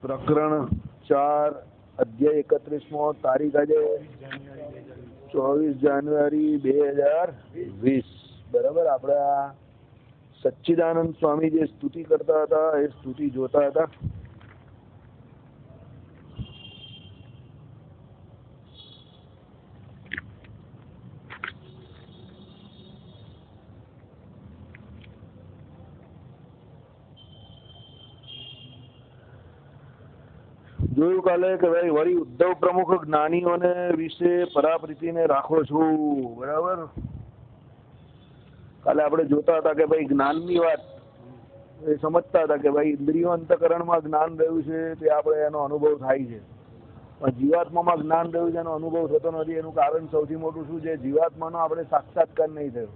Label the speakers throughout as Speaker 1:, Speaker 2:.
Speaker 1: પ્રકરણ 4 અધ્યાય 31 તારીખ આજે 24 જાન્યુઆરી 2020 બરાબર. આપણે આ સચ્ચિદાનંદ સ્વામી જે સ્તુતિ કરતા હતા એ સ્તુતિ જોતા હતા. જોયું કાલે કે ભાઈ વળી ઉદ્ધવ પ્રમુખ જ્ઞાનીઓને વિશે પરાપ્રીતિને રાખો છું. બરાબર. કાલે આપણે જોતા હતા કે ભાઈ જ્ઞાનની વાત એ સમજતા હતા કે ભાઈ ઇન્દ્રિયો અંતકરણમાં જ્ઞાન રહ્યું છે તે આપણે એનો અનુભવ થાય છે, પણ જીવાત્મામાં જ્ઞાન રહ્યું છે એનો અનુભવ થતો નથી. એનું કારણ સૌથી મોટું શું છે? જીવાત્માનો આપણે સાક્ષાત્કાર નહીં થયો.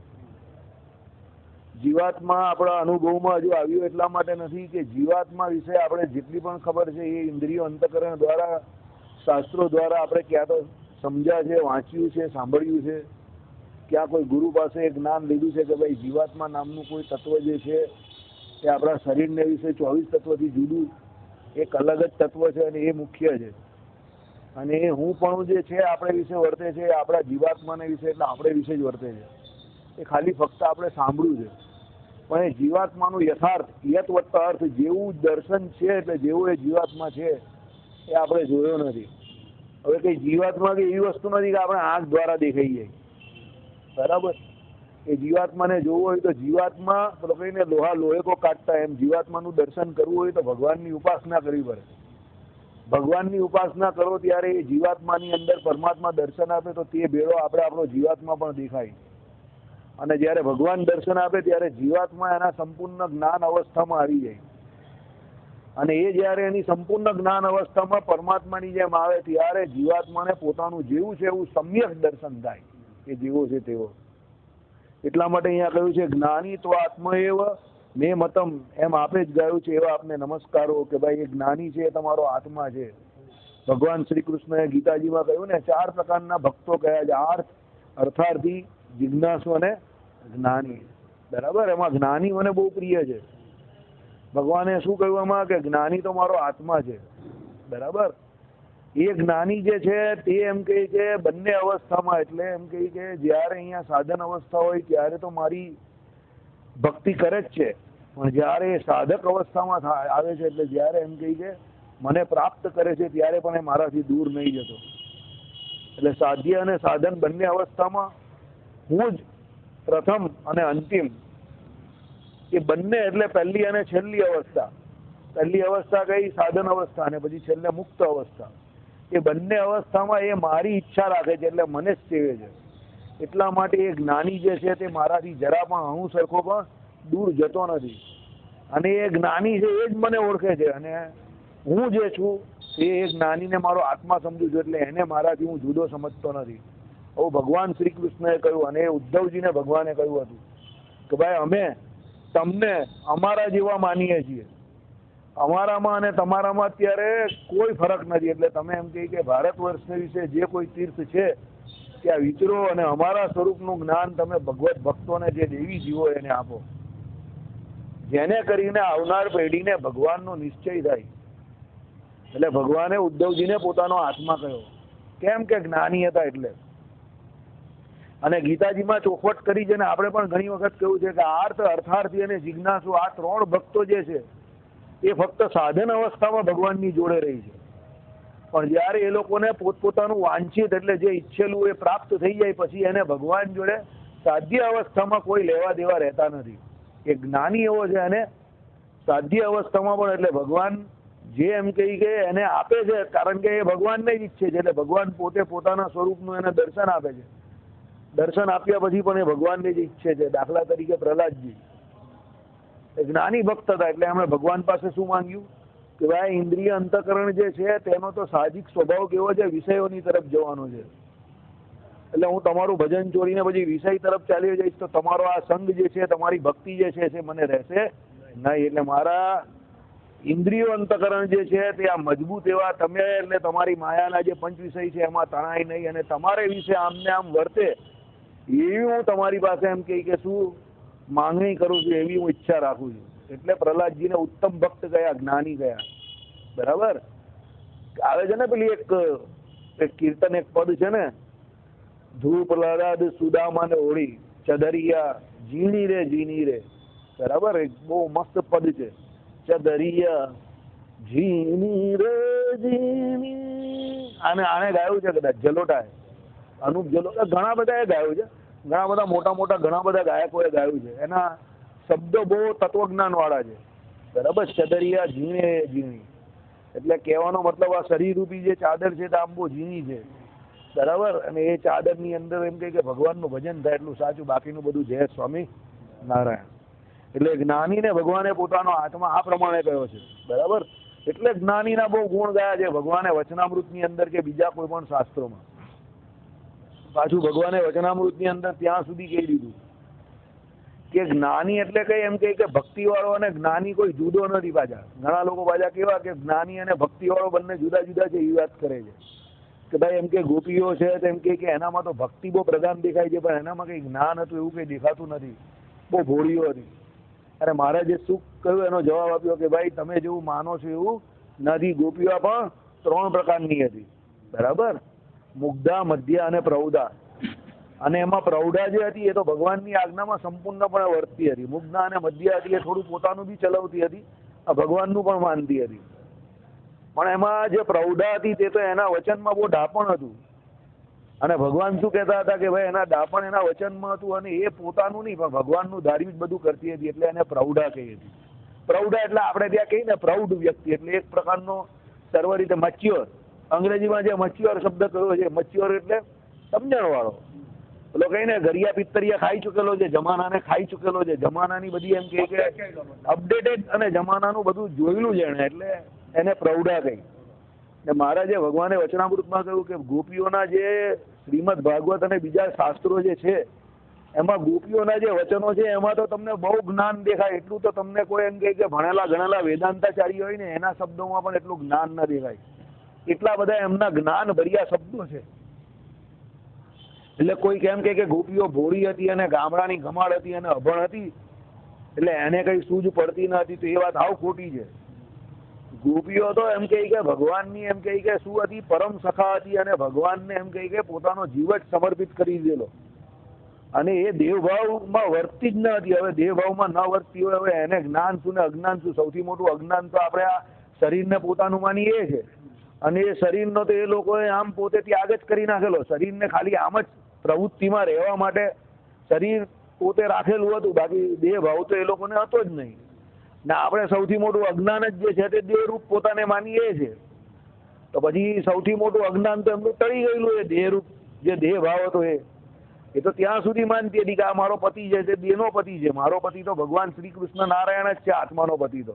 Speaker 1: જીવાત્મા આપણા અનુભવમાં હજુ આવ્યું એટલા માટે નથી કે જીવાત્મા વિશે આપણે જેટલી પણ ખબર છે એ ઇન્દ્રિયો અંતકરણ દ્વારા, શાસ્ત્રો દ્વારા આપણે ક્યાં તો સમજ્યા છે, વાંચ્યું છે, સાંભળ્યું છે, ક્યાં કોઈ ગુરુ પાસે જ્ઞાન લીધું છે કે ભાઈ જીવાત્મા નામનું કોઈ તત્વ જે છે એ આપણા શરીરને વિશે 24 તત્વથી જુદું એક અલગ જ તત્વ છે અને એ મુખ્ય છે. અને એ હું પણ જે છે આપણે વિશે વર્તે છે આપણા જીવાત્માને વિશે, એટલે આપણે વિશે જ વર્તે છે. એ ખાલી ફક્ત આપણે સાંભળ્યું છે, પણ એ જીવાત્માનું યથાર્થ યથવત્તા અર્થ જેવું દર્શન છે એટલે જેવું એ જીવાત્મા છે એ આપણે જોયો નથી. હવે કઈ જીવાત્મા કે એવી વસ્તુ નથી કે આપણે આંખ દ્વારા દેખાઈ જાય. બરાબર. એ જીવાત્માને જોવું હોય તો જીવાત્મા કહીને લોહા લોહે કાઢતા એમ જીવાત્માનું દર્શન કરવું હોય તો ભગવાનની ઉપાસના કરવી પડે. ભગવાનની ઉપાસના કરો ત્યારે એ જીવાત્માની અંદર પરમાત્મા દર્શન આપે તો તે ભેળો આપણે આપણો જીવાત્મા પણ દેખાય. અને જ્યારે ભગવાન દર્શન આપે ત્યારે જીવાત્મા એના સંપૂર્ણ જ્ઞાન અવસ્થામાં આવી જાય. અને એ જ્યારે એની સંપૂર્ણ જ્ઞાન અવસ્થામાં પરમાત્માની જેમ આવે ત્યારે જીવાત્માને પોતાનું જેવું છે એવું સમ્યક દર્શન થાય કે જેવો છે તેવો. એટલા માટે અહીંયા કહ્યું છે જ્ઞાની તો આત્મએવ મેં મતમ, એમ આપે જ ગાયું છે એવા આપને નમસ્કારો કે ભાઈ એ જ્ઞાની છે એ તમારો આત્મા છે. ભગવાન શ્રી કૃષ્ણએ ગીતાજીમાં કહ્યું ને 4 પ્રકારના ભક્તો કયા છે: આર્થ, અર્થાર્થી, જિજ્ઞાસુ અને જ્ઞાની. બરાબર. એમાં જ્ઞાની મને બહુ પ્રિય છે. ભગવાને શું કહ્યું એમાં કે જ્ઞાની તો મારો આત્મા છે. બરાબર. એ જ્ઞાની જે છે તે એમ કહે છે બંને અવસ્થામાં, એટલે એમ કહે કે જ્યારે અહીંયા સાધન અવસ્થા હોય ત્યારે તો મારી ભક્તિ કરે જ છે, પણ જ્યારે એ સાધક અવસ્થામાં આવે છે એટલે જ્યારે એમ કહે કે મને પ્રાપ્ત કરે છે ત્યારે પણ એ મારાથી દૂર નહીં જતો. એટલે સાધ્ય અને સાધન બંને અવસ્થામાં હું જ પ્રથમ અને અંતિમ, એ બંને એટલે પહેલી અને છેલ્લી અવસ્થા. પહેલી અવસ્થા કઈ? સાધન અવસ્થા, અને પછી છેલ્લે મુક્ત અવસ્થા. એ બંને અવસ્થામાં એ મારી ઈચ્છા રાખે છે એટલે મને જ સેવે છે. એટલા માટે એ જ્ઞાની જે છે તે મારાથી જરા પણ હું સરખો પણ દૂર જતો નથી. અને એ જ્ઞાની છે એ જ મને ઓળખે છે, અને હું જે છું એ જ્ઞાનીને મારો આત્મા સમજુ છું, એટલે એને મારાથી હું જુદો સમજતો નથી. આવું ભગવાન શ્રી કૃષ્ણએ કહ્યું. અને ઉદ્ધવજીને ભગવાને કહ્યું હતું કે ભાઈ અમે તમને અમારા જેવા માનીએ છીએ, અમારામાં અને તમારામાં અત્યારે કોઈ ફરક નથી. એટલે તમે એમ કહી કે ભારત વર્ષ વિશે જે કોઈ તીર્થ છે ત્યાં વિચરો અને અમારા સ્વરૂપનું જ્ઞાન તમે ભગવત ભક્તોને, જે દેવી જીવો એને આપો, જેને કરીને આવનાર પેઢીને ભગવાનનો નિશ્ચય થાય. એટલે ભગવાને ઉદ્ધવજીને પોતાનો આત્મા કહ્યો. કેમ કે જ્ઞાની હતા એટલે. અને ગીતાજીમાં ચોખવટ કરી છે ને આપણે પણ ઘણી વખત કહ્યું છે કે આર્થ, અર્થાર્થી અને જિજ્ઞાસુ આ 3 ભક્તો જે છે એ ફક્ત સાધન અવસ્થામાં ભગવાનની જોડે રહી છે, પણ જ્યારે એ લોકોને પોતપોતાનું વાંછિત એટલે જે ઈચ્છેલું એ પ્રાપ્ત થઈ જાય પછી એને ભગવાન જોડે સાધ્ય અવસ્થામાં કોઈ લેવા દેવા રહેતા નથી. એ જ્ઞાની એવો છે. અને સાધ્ય અવસ્થામાં પણ એટલે ભગવાન જે એમ કહી કે એને આપે છે કારણ કે એ ભગવાનને જ ઈચ્છે છે, એટલે ભગવાન પોતે પોતાના સ્વરૂપનું એને દર્શન આપે છે. દર્શન આપ્યા પછી પણ એ ભગવાનને જ ઈચ્છે છે. દાખલા તરીકે પ્રહલાદજી એ જ્ઞાની ભક્ત હતા, એટલે એમણે ભગવાન પાસે શું માંગ્યું કે ભાઈ ઇન્દ્રિય અંતકરણ જે છે તેનો તો સાહજિક સ્વભાવ કેવો છે? વિષયોની તરફ જવાનો છે. એટલે હું તમારું ભજન છોડીને પછી વિષય તરફ ચાલી જઈશ તો તમારો આ સંગ જે છે, તમારી ભક્તિ જે છે તે મને રહેશે નહીં. એટલે મારા ઇન્દ્રિયો અંતકરણ જે છે તે આ મજબૂત એવા તમે, એટલે તમારી માયાના જે 5 વિષય છે એમાં તણાય નહીં, અને તમારે વિશે આમને આમ વર્તે એવી હું તમારી પાસે એમ કહી કે શું માંગણી કરું છું, એવી હું ઈચ્છા રાખું છું. એટલે પ્રહલાદજીને ઉત્તમ ભક્ત ગયા, જ્ઞાની ગયા. બરાબર. આવે છે ને પેલી એક કીર્તન એક પદ છે ને, ધૂપ પ્રહલાદ સુદામા ને ઓળી ચદરિયા જીણી રે. બરાબર, એક બહુ મસ્ત પદ છે. ચદરિયા જીણી રે જીણી, આને ગાયું છે કદાચ જલોટા, અનુપ જલોટા, ઘણા બધા ગાયું છે, ઘણા બધા મોટા ઘણા બધા ગાયકોએ ગાયું છે. એના શબ્દો બહુ તત્વજ્ઞાન વાળા છે. બરાબર, ચદરિયા ઝીણી એટલે કહેવાનો મતલબ આ શરીર રૂપી જે ચાદર છે આમ બહુ ઝીણી છે. બરાબર, અને એ ચાદર ની અંદર એમ કે ભગવાનનું ભજન થાય એટલું સાચું, બાકીનું બધું જય સ્વામી નારાયણ. એટલે જ્ઞાનીને ભગવાને પોતાનો આત્મા આ પ્રમાણે કહ્યો છે. બરાબર, એટલે જ્ઞાનીના બહુ ગુણ ગયા છે ભગવાને વચનામૃતની અંદર કે બીજા કોઈ પણ શાસ્ત્રોમાં. પાછું ભગવાને વચનામૃતની અંદર ત્યાં સુધી કહી દીધું કે જ્ઞાની એટલે કઈ એમ કે ભક્તિ વાળો અને જ્ઞાની કોઈ જુદો નથી. પાછા ઘણા લોકો પાછા કેવા કે જ્ઞાની અને ભક્તિ વાળો બંને જુદા જુદા છે એ વાત કરે છે કે ભાઈ એમ કે ગોપીઓ છે એમ કે એનામાં તો ભક્તિ બહુ પ્રધાન દેખાય છે, પણ એનામાં કઈ જ્ઞાન હતું એવું કઈ દેખાતું નથી, બહુ ભોળીઓ હતી. અને મહારાજે શું કહ્યું એનો જવાબ આપ્યો કે ભાઈ તમે જેવું માનો છો એવું નથી. ગોપીઓ પણ 3 પ્રકારની હતી. બરાબર, મુગ્ધા, મધ્યા અને પ્રૌઢા. અને એમાં પ્રૌઢા જે હતી એ તો ભગવાનની આજ્ઞામાં સંપૂર્ણપણે વર્તતી હતી. મુગ્ધા અને મધ્યા હતી એ થોડું પોતાનું બી ચલાવતી હતી, ભગવાનનું પણ માનતી હતી. પણ એમાં જે પ્રૌઢા હતી તે તો એના વચનમાં બહુ ડાપણ હતું. અને ભગવાન શું કહેતા હતા કે ભાઈ એના ડાપણ એના વચનમાં હતું, અને એ પોતાનું નહીં પણ ભગવાનનું ધાર્મિક બધું કરતી હતી, એટલે એને પ્રૌઢા કહી હતી. પ્રૌઢા એટલે આપણે ત્યાં કહીએ ને પ્રૌઢ વ્યક્તિ, એટલે એક પ્રકારનો સર્વ રીતે મચ્યોર. અંગ્રેજીમાં જે મચ્યોર શબ્દ કયો છે, મચ્યોર એટલે સમજણ વાળો. પેલો કઈ ને ઘરિયા પિત્તરિયા ખાઈ ચુકેલો છે, જમાનાને ખાઈ ચુકેલો છે, જમાનાની બધી એમ કે અપડેટેડ અને જમાનાનું બધું જોયેલું છે એને, એટલે એને પ્રૌઢા કહી. ને મહારાજે ભગવાને વચનામૃતમાં કહ્યું કે ગોપીઓના જે શ્રીમદ ભાગવત અને બીજા શાસ્ત્રો જે છે એમાં ગોપીઓના જે વચનો છે એમાં તો તમને બહુ જ્ઞાન દેખાય. એટલું તો તમને કોઈ એમ કે ભણેલા ગણેલા વેદાંતાચાર્ય હોય ને એના શબ્દોમાં પણ એટલું જ્ઞાન ન દેખાય. એટલા બધા એમના જ્ઞાન ભર્યા શબ્દો છે. એટલે કોઈ કેમ કે ગોપીઓ ભોળી હતી અને ગામડાની ગમાડ હતી અને અભણ હતી એટલે એને કઈ સૂઝ પડતી ન હતી, તો એ વાત હાવ ખોટી છે. ગોપીઓ તો એમ કે ભગવાનની એમ કે શું હતી, પરમ સખા હતી, અને ભગવાનને એમ કે પોતાનો જીવ જ સમર્પિત કરી દીધેલો. અને એ દેવભાવમાં વર્તી જ ન હતી. હવે દેવભાવમાં ન વર્તી હોય, હવે એને જ્ઞાન શું ને અજ્ઞાન શું? સૌથી મોટું અજ્ઞાન તો આપણે આ શરીરને પોતાનું માની એ છે. અને એ શરીરનો તો એ લોકોએ આમ પોતે ત્યાગ જ કરી નાખેલો. શરીરને ખાલી આમ જ પ્રવૃત્તિમાં રહેવા માટે શરીર પોતે રાખેલું હતું, બાકી દેહ ભાવ તો એ લોકોને હતો જ નહીં. ને આપણે સૌથી મોટું અજ્ઞાન જ જે છે તે દેહરૂપ પોતાને માનીએ છે. તો પછી સૌથી મોટું અજ્ઞાન તો એમનું ટળી ગયેલું એ દેહરૂપ જે દેહ ભાવ હતો એ તો ત્યાં સુધી માનતી હતી કે આ મારો પતિ છે તે દેહનો પતિ છે, મારો પતિ તો ભગવાન શ્રી કૃષ્ણ નારાયણ જ છે, આત્માનો પતિ તો.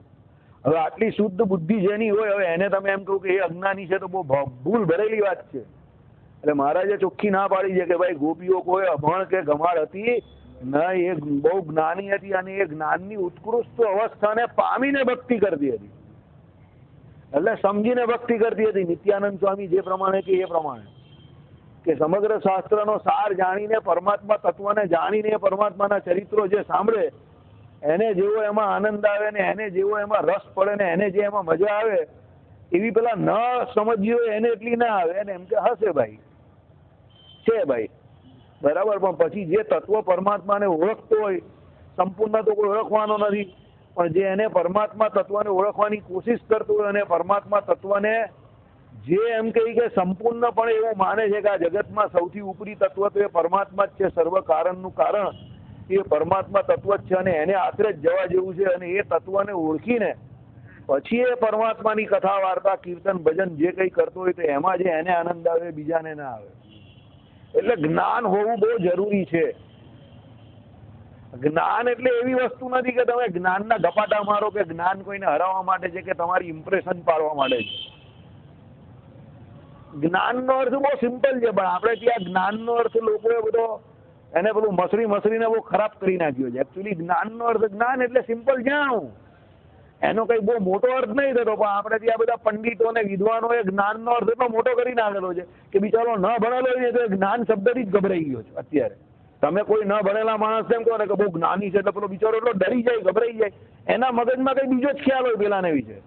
Speaker 1: હવે આટલી શુદ્ધ બુદ્ધિ જેની હોય, હવે એને તમે એમ કહો કે એ અજ્ઞાની છે તો બહુ ભૂલ ભરેલી વાત છે. એટલે મહારાજે ચોખ્ખી ના પાડી છે કે ભાઈ ગોપીઓ કોઈ અભણ કે ગમાડ હતી ના, એ બહુ જ્ઞાની હતી, અને એ જ્ઞાનની ઉત્કૃષ્ટ અવસ્થાને પામીને ભક્તિ કરતી હતી. એટલે સમજીને ભક્તિ કરતી હતી. નિત્યાનંદ સ્વામી જે પ્રમાણે કે એ પ્રમાણે કે સમગ્ર શાસ્ત્રનો સાર જાણીને, પરમાત્મા તત્વને જાણીને, પરમાત્માના ચરિત્રો જે સાંભળે એને જેવો એમાં આનંદ આવે ને એને જેવો એમાં રસ પડે ને એને જે એમાં મજા આવે, એવી પેલા ન સમજી હોય એને એટલી ના આવે. અને એમ કે હશે ભાઈ છે ભાઈ બરાબર, પણ પછી જે તત્વ પરમાત્માને ઓળખતો હોય, સંપૂર્ણ તો કોઈ ઓળખવાનો નથી, પણ જે એને પરમાત્મા તત્વને ઓળખવાની કોશિશ કરતો હોય અને પરમાત્મા તત્વને જે એમ કહી કે સંપૂર્ણપણે એવું માને છે કે આ જગતમાં સૌથી ઉપરી તત્વ તો એ પરમાત્મા જ છે, સર્વ કારણનું કારણ એ પરમાત્મા તત્વ જ છે, અને એને આશરે જ જવા જેવું છે. અને એ તત્વને ઓળખીને પછી એ પરમાત્માની કથા વાર્તા કીર્તન ભજન જે કંઈ કરતો હોય તો એમાં જે એને આનંદ આવે બીજાને ના આવે. એટલે જ્ઞાન હોવું બહુ જરૂરી છે. જ્ઞાન એટલે એવી વસ્તુ નથી કે તમે જ્ઞાનના ગપાટા મારો કે જ્ઞાન કોઈને હરાવવા માટે છે કે તમારી ઇમ્પ્રેશન પાડવા માટે છે. જ્ઞાનનો અર્થ બહુ સિમ્પલ છે, પણ આપણે ત્યાં જ્ઞાનનો અર્થ લોકોએ બધો એને પેલું મસરીને બહુ ખરાબ કરી નાખ્યો છે. એકચ્યુઅલી જ્ઞાનનો અર્થ જ્ઞાન એટલે સિમ્પલ જાણવું, એનો કઈ બહુ મોટો અર્થ નહીં થતો. પણ આપણે ત્યાં બધા પંડિતો અને વિદ્વાનોએ જ્ઞાનનો અર્થ એટલો મોટો કરી નાખેલો છે કે બિચારો ન ભણેલો હોય તો જ્ઞાન શબ્દથી જ ગભરાઈ ગયો છે. અત્યારે તમે કોઈ ન ભણેલા માણસ એમ કહો ને કે બહુ જ્ઞાની છે એટલે પેલો બિચારો એટલો ડરી જાય, ગભરાઈ જાય, એના મગજમાં કઈ બીજો જ ખ્યાલ હોય પેલાને વિશે.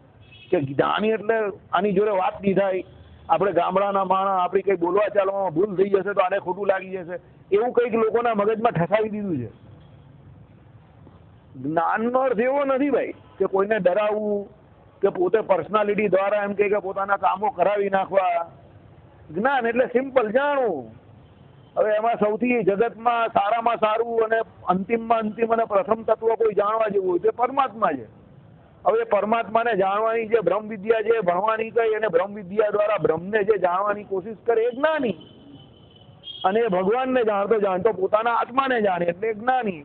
Speaker 1: કે જ્ઞાની એટલે આની જોડે વાત નહીં થાય, આપણે ગામડાના માણસ આપણી કંઈ બોલવા ચાલવામાં ભૂલ થઈ જશે તો આને ખોટું લાગી જશે, એવું કંઈક લોકોના મગજમાં ઠસાવી દીધું છે. જ્ઞાનનો અર્થ એવો નથી ભાઈ કે કોઈને ડરાવવું કે પોતે પર્સનાલિટી દ્વારા એમ કે પોતાના કામો કરાવી નાખવા. જ્ઞાન એટલે સિમ્પલ જાણવું. હવે એમાં સૌથી જગતમાં સારામાં સારું અને અંતિમમાં અંતિમ અને પ્રથમ તત્વ કોઈ જાણવા જેવું હોય તે પરમાત્મા છે. હવે પરમાત્માને જાણવાની જે બ્રહ્મ વિદ્યા જે ભણવાની કઈ અને બ્રહ્મ વિદ્યા દ્વારા બ્રહ્મને જે જાણવાની કોશિશ કરે એ જ્ઞાની, અને ભગવાનને જાણતો પોતાના આત્માને જાણે એટલે જ્ઞાની.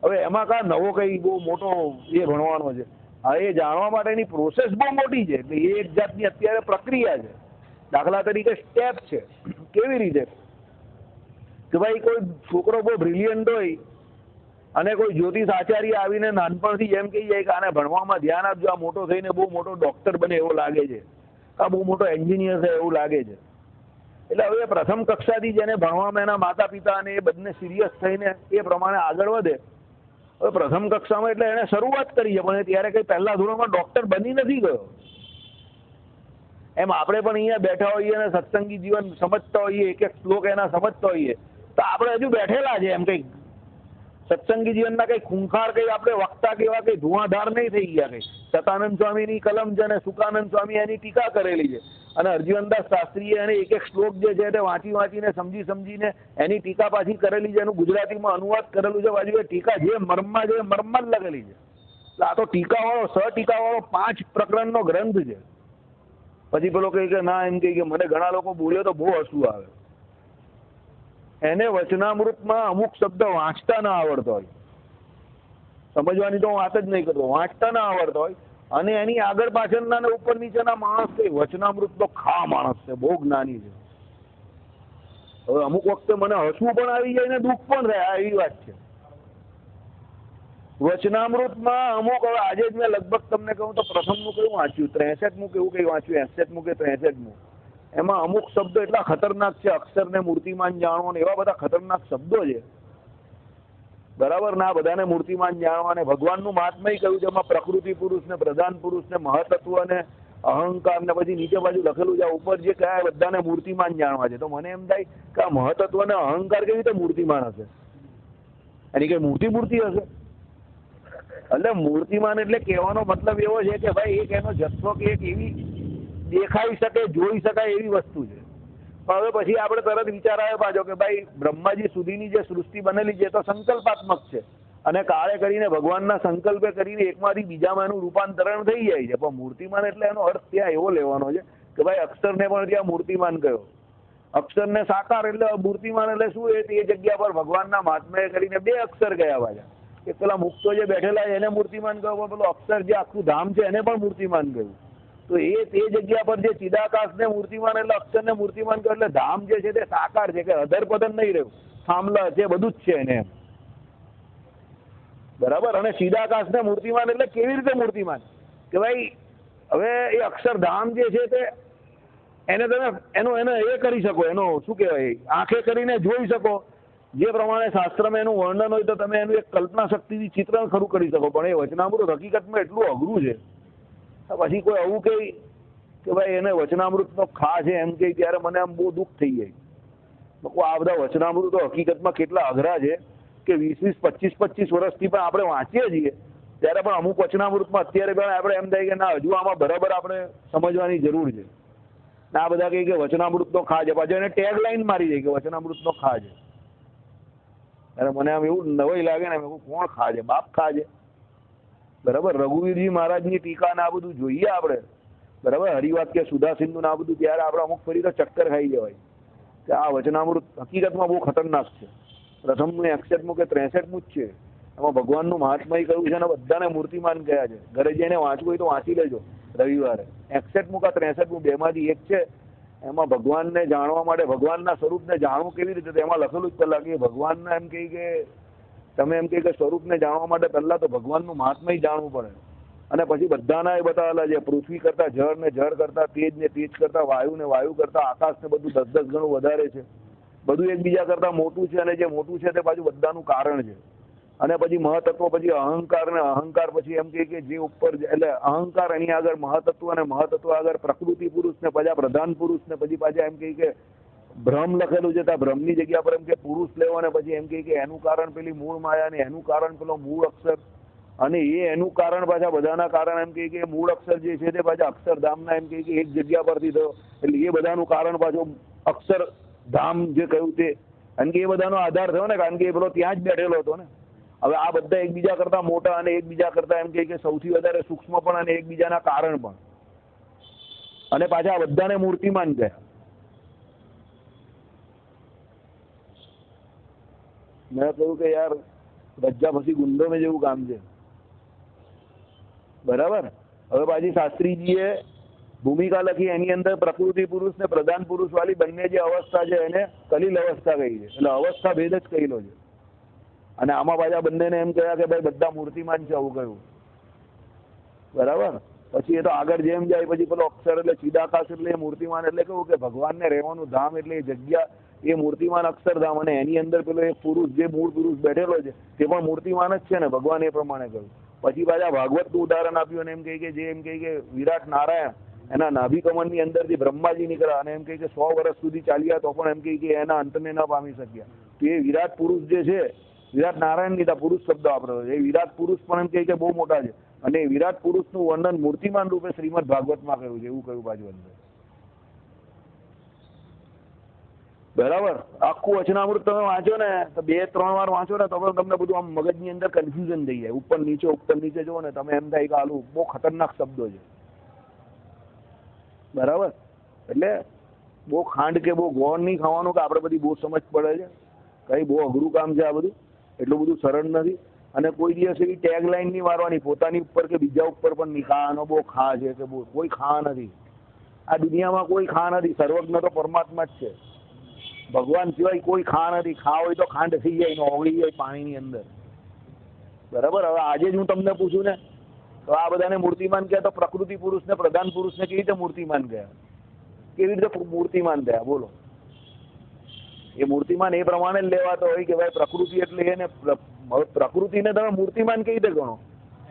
Speaker 1: હવે એમાં કા નવો કઈ બહુ મોટો એ ભણવાનો છે? હા, એ જાણવા માટેની પ્રોસેસ બહુ મોટી છે, એટલે એ એક જાતની અત્યારે પ્રક્રિયા છે. દાખલા તરીકે સ્ટેપ છે. કેવી રીતે કે ભાઈ કોઈ છોકરો બહુ બ્રિલિયન્ટ હોય અને કોઈ જ્યોતિષ આચાર્ય આવીને નાનપણથી એમ કહી જાય કે આને ભણવામાં ધ્યાન આપજો, આ મોટો થઈને બહુ મોટો ડોક્ટર બને એવો લાગે છે, આ બહુ મોટો એન્જિનિયર છે એવું લાગે છે. એટલે હવે પ્રથમ કક્ષાથી જેને ભણવામાં એના માતા પિતા અને એ બધને સિરિયસ થઈને એ પ્રમાણે આગળ વધે. હવે પ્રથમ કક્ષામાં એટલે એને શરૂઆત કરી છે, પણ ત્યારે કંઈ પહેલા ધોરણમાં ડોક્ટર બની નથી ગયો. એમ આપણે પણ અહીંયા બેઠા હોઈએ અને સત્સંગી જીવન સમજતા હોઈએ, એક એક શ્લોક એના સમજતા હોઈએ તો આપણે હજુ બેઠેલા છે. એમ કંઈક સત્સંગી જીવનના કંઈ ખૂંખાર કંઈ આપણે વક્તા કેવા કંઈ ધુઆધાર નહીં થઈ ગયા. કંઈ સતાનંદ સ્વામીની કલમ છે અને સુકાનંદ સ્વામી એની ટીકા કરેલી છે, અને હરજીવનદાસ શાસ્ત્રીએ એને એક એક શ્લોક જે છે તે વાંચીને સમજીને એની ટીકા પાછી કરેલી છે, એનું ગુજરાતીમાં અનુવાદ કરેલું છે. બાજુ એ ટીકા જે મર્મમાં છે એ મર્મમાં જ લખેલી છે. એટલે આ તો ટીકાવાળો સટીકાવાળો 5 પ્રકરણનો ગ્રંથ છે. પછી પેલો કહે કે ના, એમ કે મને ઘણા લોકો બોલ્યો તો બહુ હસવું આવે. એને વચનામૃતમાં અમુક શબ્દ વાંચતા ના આવડતો હોય, સમજવાની તો હું વાત જ નહીં કરતો, વાંચતા ના આવડતો હોય, અને એની આગળ પાછળના ને ઉપર નીચેના માણસ કઈ વચનામૃત તો ખા માણસ છે, બહુ જ્ઞાની છે. હવે અમુક વખતે મને હસવું પણ આવી જાય ને દુઃખ પણ થાય, એવી વાત છે. વચનામૃતમાં અમુક, હવે આજે જ મેં લગભગ તમને કહું તો પ્રથમનું કયું વાંચ્યું, 63મું કેવું કઈ વાંચ્યું, 61મું કે 63મું. એમાં અમુક શબ્દો એટલા ખતરનાક છે, અક્ષરને મૂર્તિમાન જાણવો ને એવા બધા ખતરનાક શબ્દો છે. બરાબર ને? આ બધાને મૂર્તિમાન જાણવા ને ભગવાનનું મહાત્મય કહ્યું છે. એમાં પ્રકૃતિ પુરુષ ને પ્રધાન પુરુષ ને મહતત્વ ને અહંકાર ને પછી નીચે બાજુ લખેલું છે ઉપર જે કયા બધાને મૂર્તિમાન જાણવા છે. તો મને એમ થાય કે આ મહતત્વ ને અહંકાર કેવી રીતે મૂર્તિમાન હશે? એની કઈ મૂર્તિ હશે? એટલે મૂર્તિમાન એટલે કહેવાનો મતલબ એવો છે કે ભાઈ એક એનો જથ્થો કે એક એવી દેખાઈ શકે, જોઈ શકાય એવી વસ્તુ છે. પણ હવે પછી આપણે તરત વિચાર આવે પાછો કે ભાઈ બ્રહ્માજી સુધીની જે સૃષ્ટિ બનેલી છે તો સંકલ્પાત્મક છે, અને કાળે કરીને ભગવાનના સંકલ્પે કરીને એકમાંથી બીજામાં એનું રૂપાંતરણ થઈ જાય છે. પણ મૂર્તિમાન એટલે એનો અર્થ ત્યાં એવો લેવાનો છે કે ભાઈ અક્ષરને પણ ત્યાં મૂર્તિમાન કહ્યો. અક્ષરને સાકાર એટલે મૂર્તિમાન એટલે શું? એ જગ્યા પર ભગવાનના મહાત્મ્ય કરીને 2 અક્ષર ગયા પાછા. એક પેલા મુક્તો જે બેઠેલા એને મૂર્તિમાન કહ્યું, પેલો અક્ષર જે આખું ધામ છે એને પણ મૂર્તિમાન કહ્યું. તો એ તે જગ્યા પર જે ચિદાકાશને મૂર્તિમાન એટલે અક્ષરને મૂર્તિમાન કહ્યું, એટલે ધામ જે છે તે સાકાર છે, કે અધરપતન નહીં રહ્યું, થાંભલા છે, બધું જ છે એને. બરાબર? અને ચિદાકાશને મૂર્તિમાન એટલે કેવી રીતે મૂર્તિમાન? કે ભાઈ હવે એ અક્ષરધામ જે છે તે એને તમે એને એ કરી શકો, એનો શું કહેવાય, આંખે કરીને જોઈ શકો. જે પ્રમાણે શાસ્ત્રમાં એનું વર્ણન હોય તો તમે એનું એક કલ્પના શક્તિથી ચિત્રણ ખરું કરી શકો. પણ એ વચનામૃત હકીકતમાં એટલું અઘરું છે. પછી કોઈ આવું કહે કે ભાઈ એને વચનામૃતનો ખા છે એમ કે ત્યારે મને આમ બહુ દુઃખ થઈ જાય. આ બધા વચનામૃતો હકીકતમાં કેટલા અઘરા છે કે 20-25 વર્ષથી પણ આપણે વાંચીએ છીએ ત્યારે પણ અમુક વચનામૃતમાં અત્યારે પણ આપણે એમ થાય કે ના, હજુ આમાં બરાબર આપણે સમજવાની જરૂર છે. આ બધા કહે કે વચનામૃતનો ખા છે, પાછું એને ટેગ લાઈન મારી દે કે વચનામૃતનો ખા છે. અને મને આમ એવું નવાઈ લાગે ને, કોણ ખા છે? બાપ ખા છે. બરાબર? રઘુવીરજી મહારાજની ટીકા ને આ બધું જોઈએ આપણે, બરાબર, હરિવાત કે સુધા સિંધુ ને આ બધું, ત્યારે આપણે અમુક ફરી તો ચક્કર ખાઈ જવાય કે આ વચનામૃત હકીકતમાં બહુ ખતરનાક છે. પ્રથમનું 61મું કે 63મું જ છે. એમાં ભગવાનનું મહાત્મય કહ્યું છે અને બધાને મૂર્તિમાન ગયા છે. ઘરે જઈને વાંચવું હોય તો વાંચી લેજો રવિવારે. 61મું કે 63મું બેમાંથી એક છે. એમાં ભગવાનને જાણવા માટે, ભગવાનના સ્વરૂપને જાણવું કેવી રીતે, એમાં લખેલું જ પહેલા કે ભગવાનને એમ કહે કે તમે એમ કહે કે સ્વરૂપને જાણવા માટે પહેલા તો ભગવાનનું મહાત્મય જાણવું પડે. અને પછી બધાના એ બતાવેલા છે, પૃથ્વી કરતા જળ ને જળ કરતા તેજ ને તેજ કરતા વાયુ ને વાયુ કરતા આકાશ ને બધું 10-10 ગણું વધારે છે. બધું એકબીજા કરતા મોટું છે, અને જે મોટું છે તે પાછું બધાનું કારણ છે. અને પછી મહતત્વ પછી અહંકાર, ને અહંકાર પછી એમ કે જે ઉપર એટલે અહંકાર એની આગળ મહતત્વ, અને મહતત્વ આગળ પ્રકૃતિ પુરુષ, ને પછી પ્રધાન પુરુષ, ને પછી પાછા એમ કે બ્રહ્મ લખેલું છે. ત્યાં બ્રહ્મની જગ્યા પર એમ કે પુરુષ લેવો, અને પછી એમ કે એનું કારણ પેલી મૂળ માયા, ને એનું કારણ પેલો મૂળ અક્ષર, અને એનું કારણ પાછા બધાના કારણ એમ કે મૂળ અક્ષર જે છે તે પાછા અક્ષરધામના એમ કે એક જગ્યા પરથી થયો, એટલે એ બધાનું કારણ પાછું અક્ષરધામ જે કહ્યું તે, કારણ કે એ બધાનો આધાર થયો ને, કારણ કે એ પેલો ત્યાં જ બેઠેલો હતો ને. હવે આ બધા એકબીજા કરતા મોટા, અને એકબીજા કરતા એમ કે સૌથી વધારે સૂક્ષ્મ પણ, અને એકબીજાના કારણ પણ, અને પાછા બધાને મૂર્તિમાન કહ્યા. મેં કહ્યું કે યાર રज्जा ફસી ગુંડો મેં જેવું કામ છે, બરાબર. હવે પાછી શાસ્ત્રીજીએ ભૂમિકા લખી, એની અંદર પ્રકૃતિ પુરુષ ને પ્રધાન પુરુષ વાળી બંને જે અવસ્થા છે એને કલીલ અવસ્થા કહી છે, એટલે અવસ્થા ભેદ જ કહેલો છે. અને આમાં પાછા બંનેને એમ કહ્યા કે ભાઈ બધા મૂર્તિમાન છે, આવું કહ્યું, બરાબર. પછી એ તો આગળ જેમ જાય પછી પેલો અક્ષર એટલે ચિદાકાશ એટલે મૂર્તિમાન, એટલે કેવું કે ભગવાનને રહેવાનું ધામ એટલે એ જગ્યા, એ મૂર્તિમાન અક્ષરધામ, અને એની અંદર પેલો એક પુરુષ જે મૂળ પુરુષ બેઠેલો છે તે પણ મૂર્તિમાન જ છે ને, ભગવાન એ પ્રમાણે કહ્યું. પછી પાછા ભાગવતનું ઉદાહરણ આપ્યું, અને એમ કહે કે જે એમ કહે કે વિરાટ નારાયણ એના નાભી કમળની અંદરથી બ્રહ્માજી નીકળ્યા, અને એમ કહે કે 100 વર્ષ સુધી ચાલ્યા તો પણ એમ કહે કે એના અંતને ન પામી શક્યા. તો એ વિરાટ પુરુષ જે છે, વિરાટ નારાયણ ની પુરુષ શબ્દ વાપર્યો છે, એ વિરાટ પુરુષ પણ એમ કહે કે બહુ મોટા છે, અને વિરાટ પુરુષનું વર્ણન મૂર્તિમાન રૂપે શ્રીમદ ભાગવતમાં કર્યું છે, એવું કહ્યું પાછું અંદર, બરાબર. આખું વચનામૃત તમે વાંચો ને તો 2-3 વાર વાંચો ને તો તમને બધું આમ મગજની અંદર કન્ફ્યુઝન થઈ જાય, ઉપર નીચે જુઓ ને તમે એમ થાય કે આલું બહુ ખતરનાક શબ્દો છે, બરાબર. એટલે બહુ ખાંડ કે બહુ ગોળ નહીં ખાવાનું કે આપણે બધી બહુ સમજ પડે છે, કઈ બહુ અઘરું કામ છે આ બધું, એટલું બધું સરળ નથી. અને કોઈ દિવસ એવી ટેગ લાઈન નહીં મારવાની પોતાની ઉપર કે બીજા ઉપર પણ નહીં, ખાવાનો બહુ ખા છે કે બહુ, કોઈ ખા નથી આ દુનિયામાં, કોઈ ખા નથી. સર્વજ્ઞ તો પરમાત્મા જ છે, ભગવાન સિવાય કોઈ ખા નથી. ખા હોય તો ખાંડ થઈ જાય, ઓગળી જાય પાણીની અંદર, બરાબર. હવે આજે જ હું તમને પૂછું ને તો આ બધાને મૂર્તિમાન કહે, તો પ્રકૃતિ પુરુષ ને પ્રધાન પુરુષને કેવી રીતે મૂર્તિમાન ગયા, કેવી રીતે મૂર્તિમાન થયા, બોલો. એ મૂર્તિમાન એ પ્રમાણે જ લેવાતો હોય કે ભાઈ પ્રકૃતિ એટલે એને, પ્રકૃતિને તમે મૂર્તિમાન કેવી રીતે ગણો,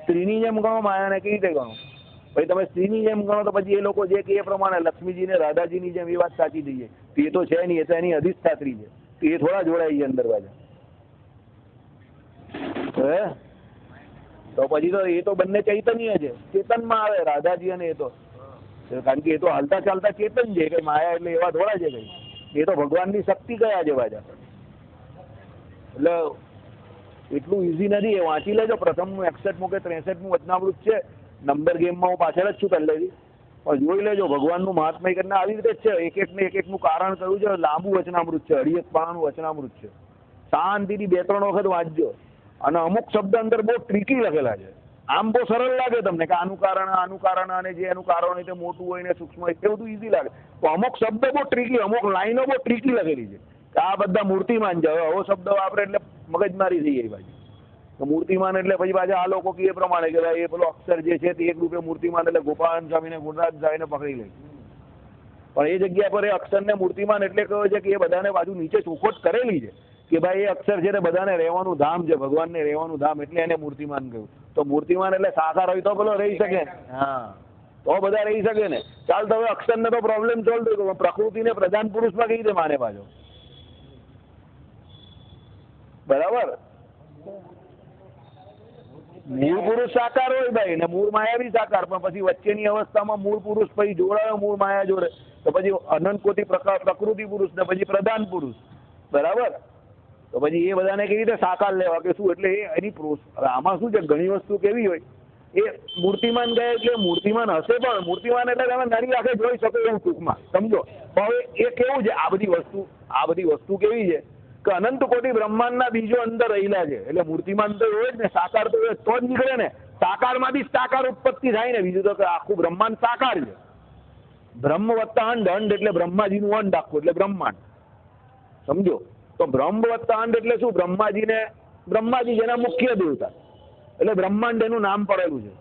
Speaker 1: સ્ત્રીની જેમ ગણો, માયાને કેવી રીતે ગણો. ભાઈ તમે સ્ત્રીની જેમ ગણો તો પછી એ લોકો જે કે એ પ્રમાણે લક્ષ્મીજીને રાધાજીની જેમ, એ વાત સાચી થઈ જાય. એ તો છે નહીં, એ તો એની અધિષ્ઠાત્રી છે, એ થોડા જોડાઈ છે અંદર પાછા, હે. તો પછી તો એ તો બંને ચૈતન્ય છે, ચેતનમાં આવે રાધાજી, અને એ તો કારણ કે એ તો હાલતા ચાલતા ચેતન છે, કે માયા એટલે એવા થોડા છે કઈ, એ તો ભગવાનની શક્તિ કયા છે પાછા. એટલે એટલું ઈઝી નથી, એ વાંચી લેજો. પ્રથમનું 61મું કે 63મું વચનામૃત છે, નંબર ગેમમાં હું પાછળ જ છું પહેલેથી, પણ જોઈ લેજો. ભગવાનનું મહાત્મય કરીને આવી રીતે જ છે, એક એકનું કારણ કહ્યું છે. લાંબુ વચનામૃત છે, 28 પાનાનું વચનામૃત છે. શાંતિથી 2-3 વખત વાંચજો. અને અમુક શબ્દ અંદર બહુ ટ્રીકી લખેલા છે. આમ બહુ સરળ લાગે તમને કે આનું કારણ, અને જે એનું કારણ હોય તે મોટું હોય ને સૂક્ષ્મ હોય, તે બધું ઈઝી લાગે. તો અમુક શબ્દ બહુ ટ્રીકી, અમુક લાઈનો બહુ ટ્રીકી લખેલી છે કે આ બધા મૂર્તિમાન છે. હવે શબ્દ વાપરે એટલે મગજમારી થઈ જાય ભાઈ. તો મૂર્તિમાન એટલે પછી પાછા આ લોકો કે પ્રમાણે કે એ પેલો અક્ષર જે છે તે એક રૂપે મૂર્તિમાન એટલે ગોપાલ સ્વામીને ગુણરાજ સ્વામીને પકડી લે. પણ એ જગ્યા પર એ અક્ષરને મૂર્તિમાન એટલે કહ્યું છે કે એ બધાને બાજુ નીચે ચોખોટ કરેલી છે કે ભાઈ એ અક્ષર છે તે બધાને રહેવાનું ધામ છે, ભગવાનને રહેવાનું ધામ, એટલે એને મૂર્તિમાન કહ્યું. તો મૂર્તિમાન એટલે સાકાર હોય તો પેલો રહી શકે, હા, તો બધા રહી શકે ને. ચાલ તો હવે અક્ષરને તો પ્રોબ્લેમ સોલ્વ થયો, પ્રકૃતિને પ્રધાન પુરુષમાં કઈ રીતે માને પાછો, બરાબર. મૂળ પુરુષ સાકાર હોય ભાઈ, ને મૂળ માયા બી સાકાર, પણ પછી વચ્ચેની અવસ્થામાં મૂળ પુરુષ પછી જોડાયો મૂળ માયા જોડે, તો પછી અનંત કોટી પ્રકૃતિ પુરુષ ને પછી પ્રધાન પુરુષ, બરાબર. તો પછી એ બધાને કેવી રીતે સાકાર લેવા કે શું, એટલે એની આમાં શું છે, ઘણી વસ્તુ કેવી હોય, એ મૂર્તિમાન ગયા એટલે મૂર્તિમાન હશે, પણ મૂર્તિમાન એટલે તમે નરી આંખે જોઈ શકો એવું ટૂંકમાં સમજો. હવે એ કેવું છે, આ બધી વસ્તુ કેવી છે કે અનંત કોટી બ્રહ્માંડના બીજો અંદર રહેલા છે. એટલે મૂર્તિમાન તો હોય જ ને, સાકાર તો તો જ નીકળે ને. સાકારમાંથી સાકાર ઉત્પત્તિ થાય ને, બીજું તો કે આખું બ્રહ્માંડ સાકાર છે. બ્રહ્મ વત્તા અંડ, અંડ એટલે બ્રહ્માજીનું અંડ આખું, એટલે બ્રહ્માંડ, સમજો. તો બ્રહ્મ વત્તા અંડ એટલે શું, બ્રહ્માજી જેના મુખ્ય દેવતા, એટલે બ્રહ્માંડ એનું નામ પડેલું છે,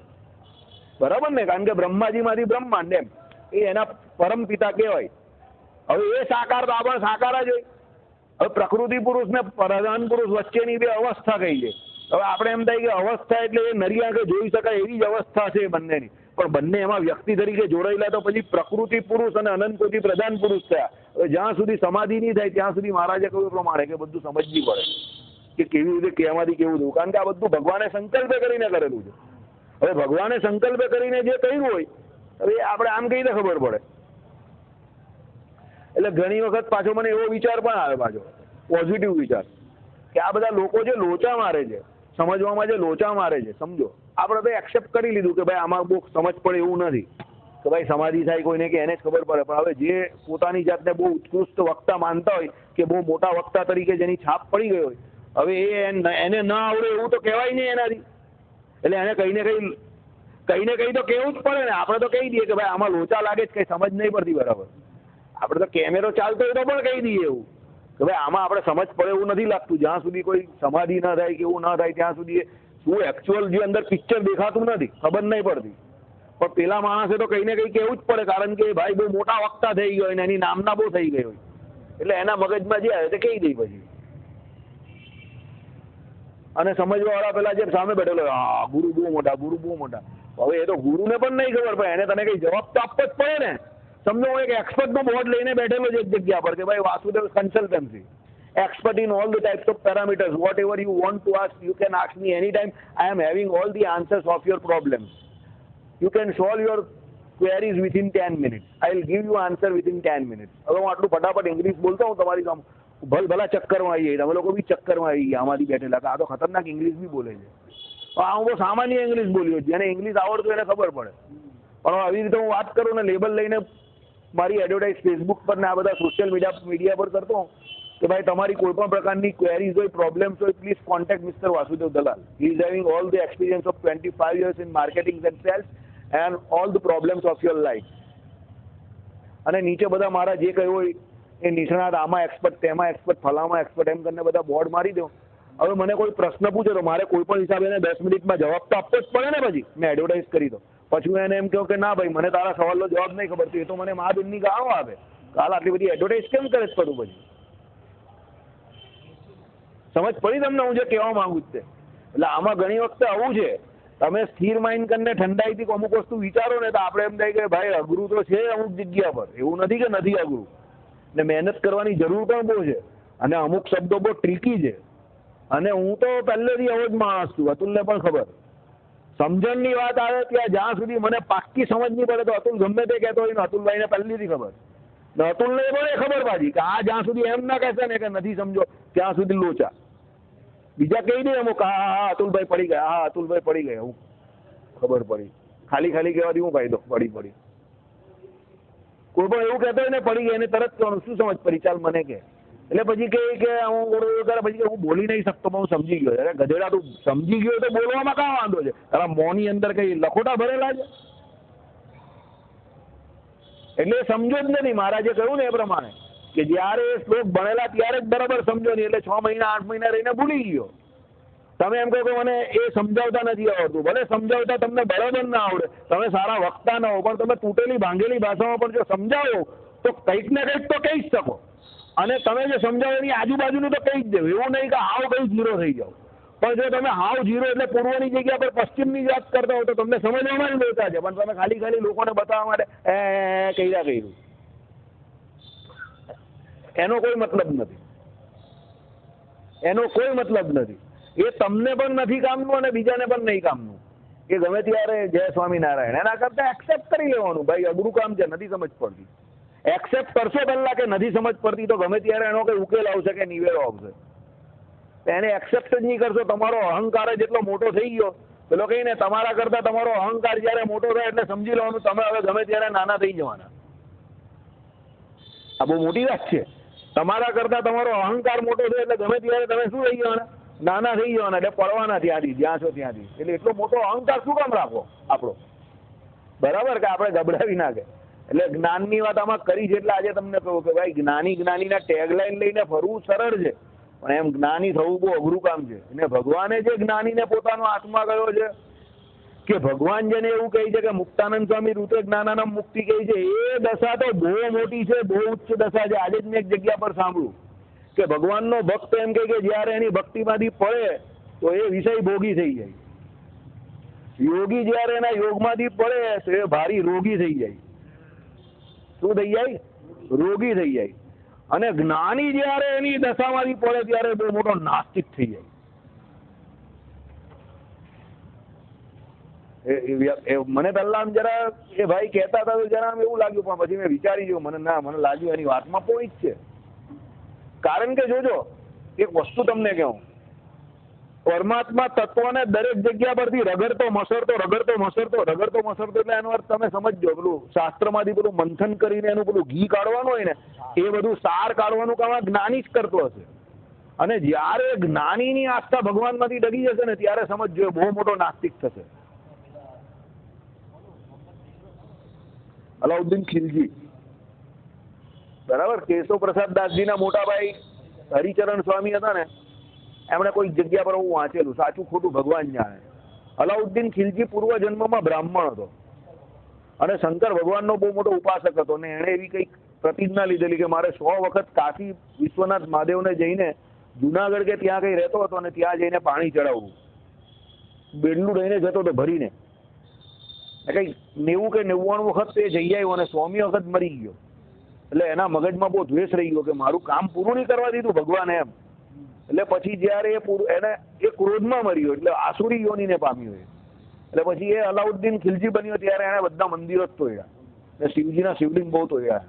Speaker 1: બરાબર ને. કારણ કે બ્રહ્માજીમાંથી બ્રહ્માંડ એમ, એ એના પરમ પિતા કહેવાય. હવે એ સાકાર તો આપણે સાકાર જ હોય. હવે પ્રકૃતિ પુરુષ ને પ્રધાન પુરુષ વચ્ચેની બે અવસ્થા કઈ છે, હવે આપણે એમ થાય કે અવસ્થા એટલે એ નરી આંખે જોઈ શકાય એવી જ અવસ્થા છે બંનેની, પણ બંને એમાં વ્યક્તિ તરીકે જોડાયેલા તો પછી પ્રકૃતિ પુરુષ અને અનંત કોટી પ્રધાન પુરુષ થયા. હવે જ્યાં સુધી સમાધિ નહીં થાય ત્યાં સુધી મહારાજે કહ્યું પ્રમાણે કે બધું સમજવી પડે કે કેવી રીતે કેમાંથી કેવું થયું, કારણ કે આ બધું ભગવાને સંકલ્પે કરીને કરેલું છે. હવે ભગવાને સંકલ્પે કરીને જે કર્યું હોય હવે આપણે આમ કઈ રીતે ખબર પડે? એટલે ઘણી વખત પાછો મને એવો વિચાર પણ આવે, પાછો પોઝિટિવ વિચાર, કે આ બધા લોકો જે લોચા મારે છે સમજવામાં, જે લોચા મારે છે, સમજો આપણે તો એક્સેપ્ટ કરી લીધું કે ભાઈ આમાં બહુ સમજ પડે એવું નથી કે ભાઈ સમાધિ થાય કોઈને કે એને જ ખબર પડે, પણ હવે જે પોતાની જાતને બહુ ઉત્કૃષ્ટ વક્તા માનતા હોય કે બહુ મોટા વક્તા તરીકે જેની છાપ પડી ગઈ હોય, હવે એને ન આવડે એવું તો કહેવાય નહીં એનાથી. એટલે એને કઈ ને કઈ તો કહેવું જ પડે ને. આપણે તો કહી દઈએ કે ભાઈ આમાં લોચા લાગે જ, કઈ સમજ નહીં પડતી બરાબર. આપણે તો કેમેરો ચાલતો હોય તો પણ કહી દઈએ એવું કે ભાઈ આમાં આપણે સમજ પડે એવું નથી લાગતું. જ્યાં સુધી કોઈ સમાધિ ના થાય કે એવું ના થાય ત્યાં સુધી શું એકચ્યુઅલ જે અંદર પિક્ચર દેખાતું નથી, ખબર નહીં પડતી. પણ પેલા માણસે તો કઈ ને કઈ કહેવું જ પડે, કારણ કે ભાઈ બહુ મોટા વક્તા થઈ ગયો હોય ને એની નામના બહુ થઈ ગઈ હોય, એટલે એના મગજમાં જે આવે તે કહી દઈ પછી. અને સમજવાવાળા પેલા જે સામે બેઠેલો હા ગુરુ બહુ મોટા, ગુરુ બહુ મોટા. હવે એ તો ગુરુને પણ નહીં ખબર પડે, એને તને કઈ જવાબ તો આપવો જ પડે ને. સમજો હું એક એક્સપર્ટનો બોર્ડ લઈને બેઠેલો છે એક જગ્યા પર કે ભાઈ Vasudev consultancy, expert in all the types of parameters. Whatever you want to ask, you can ask me anytime. I am having all the answers of your problems. You can solve your queries within 10 minutes. I will give you answer within 10 minutes. હવે હું આટલું ફટાફટ English બોલતો હું તમારી સામે, ભલા ચક્કરમાં આવી જાય, તમે લોકો બી ચક્કરમાં આવી ગયા આમાંથી બેઠેલા કે આ તો ખતરનાક ઇંગ્લિશ બી બોલે છે. હું બહુ સામાન્ય ઇંગ્લિશ બોલ્યો, જેને ઇંગ્લિશ આવડતું એને ખબર પડે. પણ આવી રીતે હું વાત કરું ને લેબલ લઈને મારી એડવર્ટાઇઝ ફેસબુક પર ને આ બધા સોશિયલ મીડિયા પર કરતો કે ભાઈ તમારી કોઈ પણ પ્રકારની ક્વેરીઝ હોય, પ્રોબ્લેમ્સ હોય, please contact mister Vasudev Dalal. He is having all the experience of 25 years in marketing and sales and all the problems of your life. અને નીચે બધા મારા જે કહ્યું હોય એ નિષ્ણાત, આમાં એક્સપર્ટ, તેમાં એક્સપર્ટ, ફલામાં એક્સપર્ટ, એમ કરીને બધા બોર્ડ મારી દો. હવે મને કોઈ પ્રશ્ન પૂછે તો મારે કોઈ પણ હિસાબે એને 10 મિનિટમાં જવાબ તો આપવો જ પડે ને. પછી મેં એડવર્ટાઇઝ કરી દો, પછી હું એને એમ કહું કે ના ભાઈ મને તારા સવાલનો જવાબ નહીં ખબર, તો એ તો મને મા બેનની ગાળો આવે, કાલ આટલી બધી એડવર્ટાઇઝ કેમ કરે જ કરું પછી. સમજ પડી તમને હું જે કહેવા માંગુ છું? એટલે આમાં ઘણી વખતે આવું છે, તમે સ્થિર માઇન્ડ કરીને ઠંડાઈથી અમુક વસ્તુ વિચારો ને તો આપણે એમ થાય કે ભાઈ અઘરું તો છે અમુક જગ્યા પર, એવું નથી કે નથી અઘરું, ને મહેનત કરવાની જરૂર પણ બહુ છે, અને અમુક શબ્દો બહુ ટ્રીકી છે. અને હું તો પહેલેથી આવો જ માણસ છું, અતુલને પણ ખબર. સમજણની વાત આવે ત્યાં જ્યાં સુધી મને પાક્કી સમજ નહીં પડે તો અતુલ ગમે તે કહેતો હોય ને અતુલભાઈને પહેલેથી ખબર, ને અતુલને પણ એ ખબર પાછી કે આ જ્યાં સુધી એમ ના કહેશે ને કે નથી સમજો ત્યાં સુધી લોચા. બીજા કહી દે અમુક હા હા અતુલભાઈ પડી ગયા, હા અતુલભાઈ પડી ગયા, હું ખબર પડી, ખાલી કહેવાથી હું ફાયદો, પડી. કોઈ પણ એવું કહેતો હોય ને પડી ગયા એને તરત કહેવાનું શું સમજ પડી, ચાલ મને કે. એટલે પછી કે હું પછી હું બોલી નહીં શકતો પણ હું સમજી ગયો. અરે ગધેડા તું સમજી ગયો તો બોલવામાં કાં વાંધો છે? તારા મોંની અંદર કઈ લખોટા ભરેલા છે? એટલે સમજો જ નથી. મહારાજે કહ્યું ને એ પ્રમાણે કે જયારે એ શ્લોક ભણેલા ત્યારે જ બરાબર સમજો નહીં, એટલે 6 મહિના 8 મહિના રહીને ભૂલી ગયો. તમે એમ કહો કે મને એ સમજાવતા નથી આવડતું, ભલે સમજાવતા તમને બરાબર ના આવડે, તમે સારા વક્તા ના હો, પણ તમે તૂટેલી ભાંગેલી ભાષામાં પણ જો સમજાવો તો કંઈક ને કંઈક તો કહી જ શકો. અને તમે જે સમજાવો એની આજુબાજુનું તો કહી જ દેવું, એવું નહીં કે હાવ કઈ ઝીરો થઈ જાવ. પણ જો તમે હાવ ઝીરો એટલે પૂર્વની જગ્યા પર પશ્ચિમની વાત કરતા હો તો તમને સમજવામાં જ લોચા છે, પણ તમે ખાલી લોકોને બતાવવા માટે કર્યું, એનો કોઈ મતલબ નથી. એનો કોઈ મતલબ નથી. એ તમને પણ નથી કામનું અને બીજાને પણ નહીં કામનું. એ ગમે ત્યારે જય સ્વામિનારાયણ, એના કરતા એક્સેપ્ટ કરી લેવાનું, ભાઈ અઘરું કામ છે, નથી સમજ પડતી. એક્સેપ્ટ કરશો પહેલા કે નથી સમજ પડતી તો ગમે ત્યારે એનો કઈ ઉકેલ આવશે કે નિવેડો આવશે. એને એક્સેપ્ટ જ નહીં કરશો, તમારો અહંકાર જ એટલો મોટો થઈ ગયો. પેલો કહીને તમારા કરતા તમારો અહંકાર જયારે મોટો થાય એટલે સમજી લેવાનું તમે હવે ગમે ત્યારે નાના થઈ જવાના. આ બહુ મોટી વાત છે. તમારા કરતા તમારો અહંકાર મોટો થાય એટલે ગમે ત્યારે તમે શું થઈ જવાના? નાના થઈ જવાના, એટલે પડવાના ત્યાંથી, જ્યાં છો ત્યાંથી. એટલે એટલો મોટો અહંકાર શું કામ રાખો આપણો? બરાબર કે આપણે ગભરાવી નાખે. એટલે જ્ઞાનની વાત આમાં કરી છે, એટલે આજે તમને કહું કે ભાઈ જ્ઞાનીના ટેગલાઈન લઈને ફરવું સરળ છે, પણ એમ જ્ઞાની થવું બહુ અઘરું કામ છે. અને ભગવાને જે જ્ઞાનીને પોતાનો આત્મા કહ્યો છે કે ભગવાન જેને એવું કહે છે કે મુક્તાનંદ સ્વામી રૂપે જ્ઞાનાનંદ મુક્તિ કહી છે, એ દશા તો બહુ મોટી છે, બહુ ઉચ્ચ દશા છે. આજે જ મેં એક જગ્યા પર સાંભળ્યું કે ભગવાનનો ભક્ત એમ કહે કે જયારે એની ભક્તિમાંથી પડે તો એ વિષય ભોગી થઈ જાય. યોગી જયારે એના યોગમાંથી પડે તો એ ભારી રોગી થઈ જાય. શું થઈ જાય? રોગી થઈ જાય. અને જ્ઞાની જયારે એની દશામાંથી પડે ત્યારે બહુ મોટો નાસ્તિક થઈ જાય. મને પહેલા જરા એ ભાઈ કહેતા હતા તો જરા એવું લાગ્યું, પણ પછી મેં વિચારી જોયું, મને લાગ્યું એની વાતમાં પોઈન્ટ છે. કારણ કે જોજો એક વસ્તુ તમને કહું, પરમાત્મા તત્વને દરેક જગ્યા પરથી રગડતો મસરતો એટલે એનો અર્થ તમે સમજજો. પેલું શાસ્ત્રમાંથી પેલું મંથન કરીને એનું પેલું ઘી કાઢવાનું હોય ને, એ બધું સાર કાઢવાનું કામ જ્ઞાની જ કરતો હશે. અને જયારે જ્ઞાનીની આસ્થા ભગવાનમાંથી ડગી જશે ને ત્યારે સમજજો બહુ મોટો નાસ્તિક થશે. અલાઉદ્દીન ખિલજી, બરાબર, કેશવ પ્રસાદ દાસજીના મોટા ભાઈ હરિચરણ સ્વામી હતા ને, એમણે કોઈ જગ્યા પર હું વાંચેલું, સાચું ખોટું ભગવાન જાણે. અલાઉદ્દીન ખિલજી પૂર્વ જન્મમાં બ્રાહ્મણ હતો અને શંકર ભગવાનનો બહુ મોટો ઉપાસક હતો. ને એણે એવી કંઈક પ્રતિજ્ઞા લીધેલી કે મારે 100 વખત કાશી વિશ્વનાથ મહાદેવને જઈને જુનાગઢ કે ત્યાં કઈ રહેતો હતો અને ત્યાં જઈને પાણી ચડાવવું. બેડલું લઈને જતો હતો ભરીને. કઈ 90 કે 99 વખત એ જઈ આવ્યો અને 100મી વખત મરી ગયો. એટલે એના મગજમાં બહુ દ્વેષ રહી ગયો કે મારું કામ પૂરું નહીં કરવા દીધું ભગવાને એમ. એટલે પછી જયારે એને એ ક્રોધમાં મર્યો, એટલે આસુરી યોનીને પામ્યો. એટલે પછી એ અલાઉદ્દીન ખિલજી બન્યો ત્યારે એને બધા મંદિરો જ તોડ્યા અને શિવજીના શિવલિંગ બહુ તોડ્યા.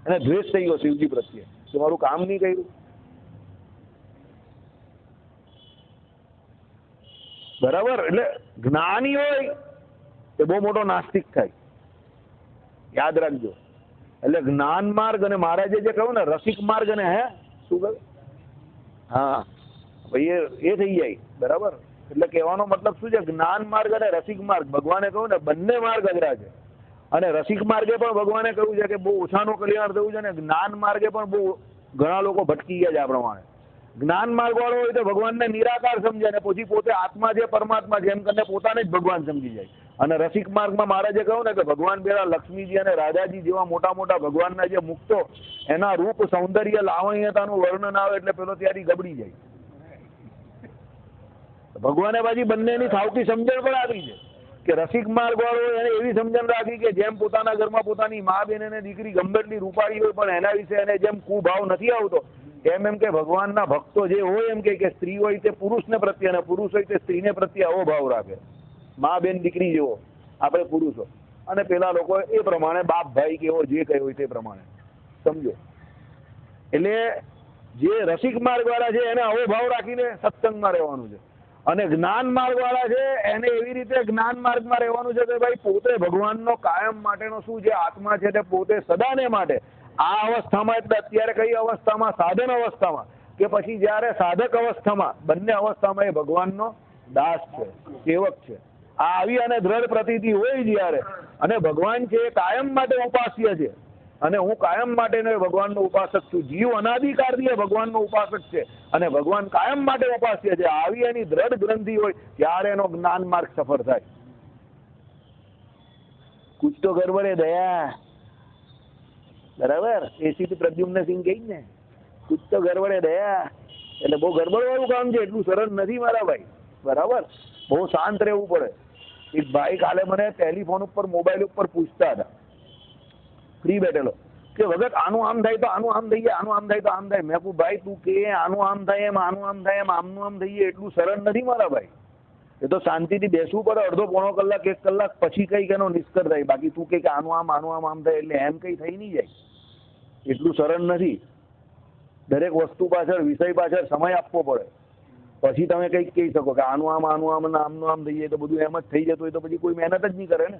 Speaker 1: એને દ્વેષ થઈ ગયો શિવજી પ્રત્યે કે મારું કામ નહીં કર્યું. બરાબર. એટલે જ્ઞાની હોય એ બહુ મોટો નાસ્તિક થાય, યાદ રાખજો. એટલે જ્ઞાન માર્ગ અને મહારાજે જે કહ્યું ને રસિક માર્ગ અને શું કહ્યું? હા ભાઈ એ થઈ જાય. બરાબર. એટલે કહેવાનો મતલબ શું છે? જ્ઞાન માર્ગ અને રસિક માર્ગ ભગવાને કહ્યું ને બંને માર્ગ અઘરા છે. અને રસિક માર્ગે પણ ભગવાને કહ્યું છે કે બહુ ઓછાનું કલ્યાણ થયું છે, અને જ્ઞાન માર્ગે પણ બહુ ઘણા લોકો ભટકી ગયા છે આ પ્રમાણે. જ્ઞાન માર્ગ વાળો હોય તો ભગવાનને નિરાકાર સમજે અને પછી પોતે આત્મા છે, પરમાત્મા છે એમ કરીને પોતાને જ ભગવાન સમજી જાય. અને રસિક માર્ગમાં મહારાજે કહ્યું ને કે ભગવાન પેલા લક્ષ્મીજી અને રાધાજી જેવા મોટા મોટા ભગવાનના જે મુક્તો એના રૂપ સૌંદર્ય લાવણ્યતાનું વર્ણન આવે એટલે પેલો ત્યાંથી ગબડી જાય. ભગવાને પાછી બંનેની થાવકી સમજણ પણ આપી છે કે રસિક માર્ગ વાળો એને એવી સમજણ રાખી કે જેમ પોતાના ઘરમાં પોતાની મા બેન અને દીકરી ગમે એટલી રૂપાળી હોય પણ એના વિશે એને જેમ કુભાવ નથી આવતો, એમ કે ભગવાનના ભક્તો જે હોય એમ કે સ્ત્રી હોય તે પુરુષને પ્રત્યે અને પુરુષ હોય તે સ્ત્રીને પ્રત્યે આવો ભાવ રાખે, મા બેન દીકરી જેવો આપણે પુરુષો. અને પેલા લોકો એ પ્રમાણે બાપ ભાઈ કેવો જે કહ્યું હોય તે પ્રમાણે સમજો. એટલે જે રસિક માર્ગ વાળા છે એને આવો ભાવ રાખીને સત્સંગમાં રહેવાનું છે, અને જ્ઞાન માર્ગ વાળા છે એને એવી રીતે જ્ઞાન માર્ગમાં રહેવાનું છે કે ભાઈ પોતે ભગવાનનો કાયમ માટેનો શું છે આત્મા છે તે પોતે સદાને માટે આ અવસ્થામાં, એટલે અત્યારે કઈ અવસ્થામાં? સાધન અવસ્થામાં કે પછી જયારે સાધક અવસ્થામાં, બંને અવસ્થામાં એ ભગવાનનો દાસ છે, સેવક છે. આ આવી અને દ્રઢ પ્રતીતિ હોય જયારે, અને ભગવાન છે એ કાયમ માટે ઉપાસ્ય છે અને હું કાયમ માટેનો ભગવાનનો ઉપાસક છું. જીવ અનાદિકાળથી ભગવાનનો ઉપાસક છે અને ભગવાન કાયમ માટે ઉપાસ્ય છે. આવી એની દ્રઢ ગ્રંથિ હોય ત્યારે એનો જ્ઞાન માર્ગ સફળ થાય. કુછ તો ગરબડે દયા, બરાબર. એસીપી પ્રદ્યુમ્ન સિંહ કહી ને કુછ તો ગરબડે દયા, એટલે બહુ ગરબડ વાળું કામ છે, એટલું સરળ નથી મારા ભાઈ. બરાબર. બહુ શાંત રહેવું પડે. એક ભાઈ કાલે મને ટેલિફોન ઉપર મોબાઈલ ઉપર પૂછતા હતા, ફ્રી બેઠેલો, કે વગર આનું આમ થાય તો આનું આમ થઈ જાય, આનું આમ થાય તો આમ થાય. મેં કહું ભાઈ તું કે આનું આમ થાય એમ, આનું આમ થાય એમ, આમનું આમ થઈ જાય, એટલું સરળ નથી મારા ભાઈ. એ તો શાંતિથી બેસવું પડે, અડધો પોણો કલાક 1 કલાક પછી કઈક એનો નિષ્કર્ષ થાય. બાકી તું કે આનું આમ થાય એટલે એમ કઈ થઈ નહીં જાય, એટલું સરળ નથી. દરેક વસ્તુ પાછળ વિષય પાછળ સમય આપવો પડે, પછી તમે કંઈક કહી શકો કે આનું આમ આમનું આમ થઈ જાય તો બધું એમ જ થઈ જતું હોય તો પછી કોઈ મહેનત જ નહીં કરે ને.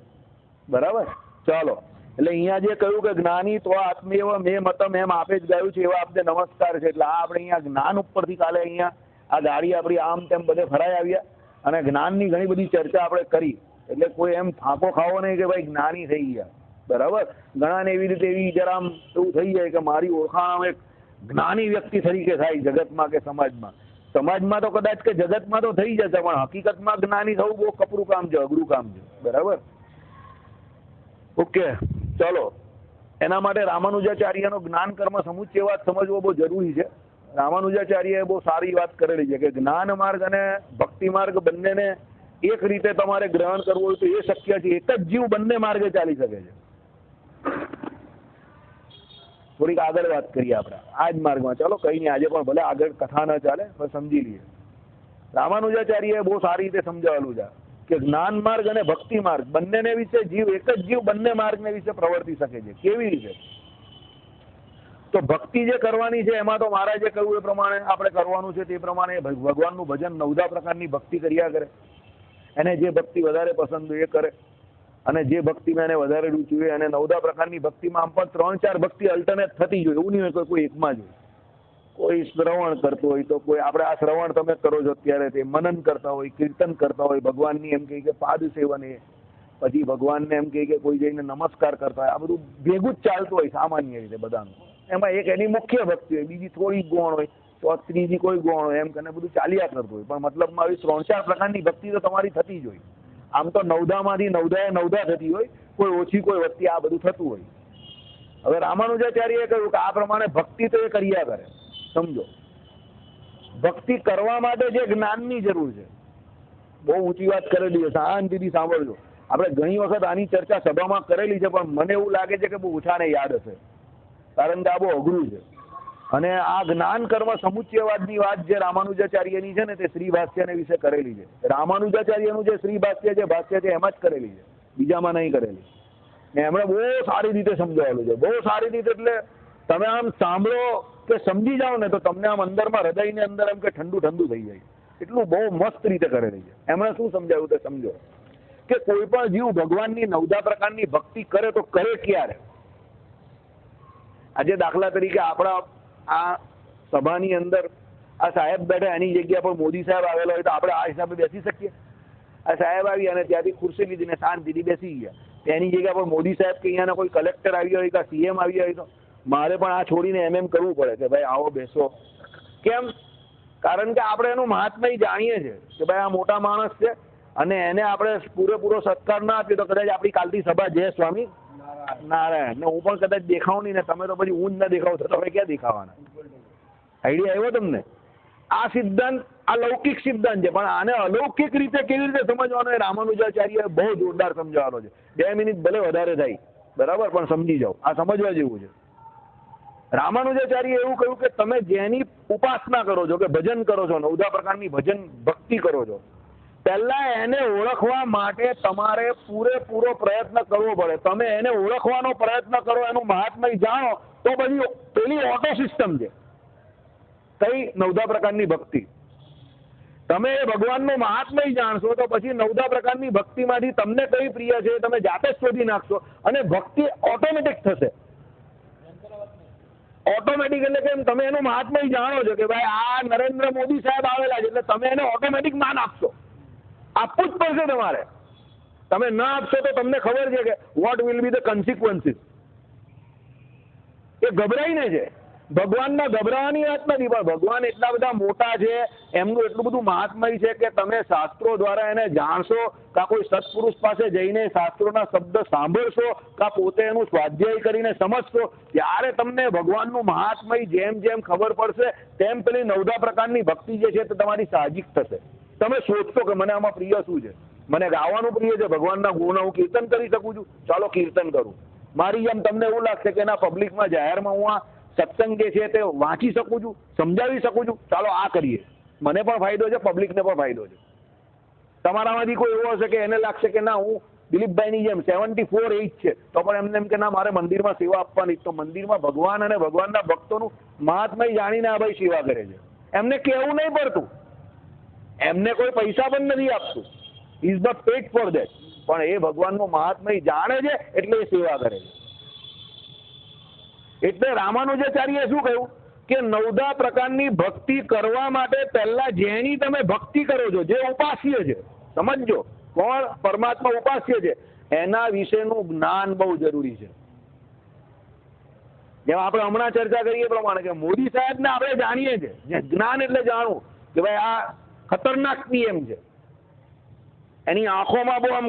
Speaker 1: બરાબર. ચાલો. એટલે અહીંયા જે કહ્યું કે જ્ઞાની તો આત્મેવ મેં મતમ એમ આપે જ ગાયું છે એવા આપને નમસ્કાર છે. એટલે આ આપણે અહીંયા જ્ઞાન ઉપરથી કાલે અહીંયા આ ગાડી આપણી આમ તેમ બધે ફરાઈ આવ્યા અને જ્ઞાનની ઘણી બધી ચર્ચા આપણે કરી. એટલે કોઈ એમ ફાંકો ખાવો નહીં કે ભાઈ જ્ઞાની થઈ ગયા. બરાબર. ઘણાને એવી રીતે એવી જરા આમ એવું થઈ જાય કે મારી ઓળખાણ એક જ્ઞાની વ્યક્તિ તરીકે થાય જગતમાં કે સમાજમાં. સમાજમાં તો કદાચ કે જગતમાં તો થઈ જશે, પણ હકીકતમાં જ્ઞાની થવું બહુ કપરું કામ છે, અઘરું કામ છે. બરાબર. ઓકે. ચલો. એના માટે રામાનુજાચાર્યનો જ્ઞાન કર્મ સમુચ્ચયવાદ સમજવો બહુ જરૂરી છે. રામાનુજાચાર્યએ બહુ સારી વાત કરેલી છે કે જ્ઞાન માર્ગ અને ભક્તિ માર્ગ બંનેને એક રીતે તમારે ગ્રહણ કરવું હોય તો એ શક્ય છે. એક જ જીવ બંને માર્ગે ચાલી શકે છે. થોડીક આગળ વાત કરીએ આપણે આ જ માર્ગમાં. ચાલો કઈ નહીં, આજે પણ ભલે આગળ કથા ન ચાલે પણ સમજી લઈએ. રામાનુજાચાર્યએ બહુ સારી રીતે સમજાવેલું છે કે જ્ઞાન માર્ગ અને ભક્તિ માર્ગ બંનેને વિશે જીવ એક જ જીવ બંને માર્ગને વિશે પ્રવર્તી શકે છે. કેવી રીતે? તો ભક્તિ જે કરવાની છે એમાં તો મહારાજે કહ્યું એ પ્રમાણે આપણે કરવાનું છે. તે પ્રમાણે ભગવાનનું ભજન 9 પ્રકારની ભક્તિ કર્યા કરે. એને જે ભક્તિ વધારે પસંદ હોય એ કરે, અને જે ભક્તિમાં એને વધારે રૂચિ હોય અને 9 પ્રકારની ભક્તિમાં આમ પણ 3-4 ભક્તિ અલ્ટરનેટ થતી જ હોય. એવું નહીં હોય કોઈ એકમાં જ હોય. કોઈ શ્રવણ કરતો હોય તો કોઈ આપણે આ શ્રવણ તમે કરો છો અત્યારે તે મનન કરતા હોય, કીર્તન કરતા હોય, ભગવાનની એમ કહે કે પાદ સેવન, એ પછી ભગવાનને એમ કહે કે કોઈ જઈને નમસ્કાર કરતા હોય. આ બધું ભેગું જ ચાલતું હોય સામાન્ય રીતે બધાનું. એમાં એક એની મુખ્ય ભક્તિ હોય, બીજી થોડી ગૌણ હોય, તો ત્રીજી કોઈ ગૌણ હોય, એમ કરીને બધું ચાલ્યા કરતું હોય. પણ મતલબમાં આવી 3-4 પ્રકારની ભક્તિ તો તમારી થતી જ હોય. આમ તો 9માંથી 9 થતી હોય, કોઈ ઓછી કોઈ વધતી, આ બધું થતું હોય. હવે રામાનુજાચાર્યએ કહ્યું કે આ પ્રમાણે ભક્તિ તો એ કર્યા કરે. સમજો, ભક્તિ કરવા માટે જે જ્ઞાનની જરૂર છે, બહુ ઊંચી વાત કરેલી છે, શાંતિથી સાંભળજો. આપણે ઘણી વખત આની ચર્ચા સભામાં કરેલી છે, પણ મને એવું લાગે છે કે બહુ ઓછાને યાદ હશે, કારણ કે આ બહુ અઘરું છે. અને આ જ્ઞાન કર્મ સમુચ્ચયવાદની વાત જે રામાનુજાચાર્યની છે ને, તે શ્રી ભાષ્યને વિશે કરેલી છે. રામાનુજાચાર્યનું જે શ્રી ભાષ્ય છે એમાં જ કરેલી છે, બીજામાં નહીં કરેલી. ને એમણે બહુ સારી રીતે સમજાવેલું છે. બહુ સારી રીતે એટલે તમે આમ સાંભળો કે સમજી જાઓ ને તો તમને આમ અંદરમાં હૃદયની અંદર એમ કે ઠંડુ ઠંડુ થઈ જાય. એટલું બહુ મસ્ત રીતે કરેલી છે. એમણે શું સમજાવ્યું તે સમજો કે કોઈ પણ જીવ ભગવાનની 9 પ્રકારની ભક્તિ કરે તો કરે ક્યારે? આજે દાખલા તરીકે આપણા આ સભાની અંદર આ સાહેબ બેઠા, એની જગ્યા પર મોદી સાહેબ આવેલો હોય તો આપણે આ હિસાબે બેસી શકીએ? આ સાહેબ આવી અને ત્યાંથી ખુરશી લીધીને શાંતિથી બેસી ગયા. એની જગ્યા પર મોદી સાહેબ કે અહીંયાના કોઈ કલેક્ટર આવી હોય કે CM આવી હોય તો મારે પણ આ છોડીને એમ કરવું પડે કે ભાઈ આવો બેસો. કેમ? કારણ કે આપણે એનું મહાત્મય જાણીએ છીએ કે ભાઈ આ મોટા માણસ છે, અને એને આપણે પૂરેપૂરો સત્કાર ના આપીએ તો કદાચ આપણી કાલથી સભા જય સ્વામી નારાયણ ને હું પણ કદાચ દેખાવ નહીં ને તમે તો પછી હું જ ના દેખાવ તો તમે ક્યાં દેખાવાના? આઈડિયા આવ્યો તમને? આ સિદ્ધાંત આ લૌકિક સિદ્ધાંત છે, પણ આને અલૌકિક રીતે કેવી રીતે સમજવાનો એ રામાનુજાચાર્યએ બહુ જોરદાર સમજાવવાનો છે. 2 મિનિટ ભલે વધારે થાય, બરાબર, પણ સમજી જાઓ, આ સમજવા જેવું છે. રામાનુજાચાર્યએ એવું કહ્યું કે તમે જેની ઉપાસના કરો છો કે ભજન કરો છો, 9 પ્રકારની ભજન ભક્તિ કરો છો, પહેલા એને ઓળખવા માટે તમારે પૂરેપૂરો પ્રયત્ન કરવો પડે. તમે એને ઓળખવાનો પ્રયત્ન કરો, એનું મહાત્મય જાણો, તો પછી પેલી ઓટો સિસ્ટમ છે કઈ 9 પ્રકારની ભક્તિ. તમે ભગવાનનું મહાત્મય જાણશો તો પછી 9 પ્રકારની ભક્તિમાંથી તમને કઈ પ્રિય છે તમે જાતે જ શોધી નાખશો, અને ભક્તિ ઓટોમેટિક થશે. ઓટોમેટિક એટલે કેમ? તમે એનું મહાત્મય જાણો છો કે ભાઈ આ નરેન્દ્ર મોદી સાહેબ આવેલા છે, એટલે તમે એને ઓટોમેટિક માન આપશો. આપવું જ પડશે તમારે. તમે ના આપશો તો તમને ખબર છે કે what will be the consequences. એ ગભરાઈને છે. ભગવાનના ગભરાવાની વાત નથી, પણ ભગવાન એટલા બધા મોટા છે, એમનું એટલું બધું મહાત્મય છે કે તમે શાસ્ત્રો દ્વારા એને જાણશો, કાં કોઈ સત્પુરુષ પાસે જઈને શાસ્ત્રોના શબ્દ સાંભળશો, કાં પોતે એનું સ્વાધ્યાય કરીને સમજશો, ત્યારે તમને ભગવાનનું મહાત્મય જેમ જેમ ખબર પડશે તેમ પેલી 9 પ્રકારની ભક્તિ જે છે તે તમારી સાહજિક થશે. તમે સોચશો કે મને આમાં પ્રિય શું છે? મને ગાવાનું પ્રિય છે, ભગવાનના ગુણના હું કીર્તન કરી શકું છું, ચાલો કીર્તન કરું. મારી જેમ તમને એવું લાગશે કે એના પબ્લિકમાં જાહેરમાં હું આ સત્સંગ જે છે તે વાંચી શકું છું, સમજાવી શકું છું, ચાલો આ કરીએ. મને પણ ફાયદો છે, પબ્લિકને પણ ફાયદો છે. તમારામાંથી કોઈ એવો હશે કે એને લાગશે કે ના હું દિલીપભાઈની જેમ 74 એજ છે તો પણ એમને એમ કે ના મારે મંદિરમાં સેવા આપવાની, તો મંદિરમાં ભગવાન અને ભગવાનના ભક્તોનું મહાત્મય જાણીને આ ભાઈ સેવા કરે છે. એમને કહેવું નહીં પડતું, એમને કોઈ પૈસા પણ નથી આપતું, is not paid for that, પણ એ ભગવાનનું મહાત્મય જાણે છે એટલે એ સેવા કરે છે. એટલે રામાનુજાચાર્યએ શું કહ્યું કે 9 પ્રકારની ભક્તિ કરવા માટે પહેલા જેની તમે ભક્તિ કરો છો, જે ઉપાસ્ય છે, સમજો કોણ પરમાત્મા ઉપાસ્ય છે, એના વિશેનું જ્ઞાન બહુ જરૂરી છે. જેમ આપણે હમણાં ચર્ચા કરીએ પ્રમાણે કે મોદી સાહેબને આપણે જાણીએ છીએ, જ્ઞાન એટલે જાણવું કે ભાઈ આ ખતરનાક પીએમ છે, એની આંખોમાં બહુ આમ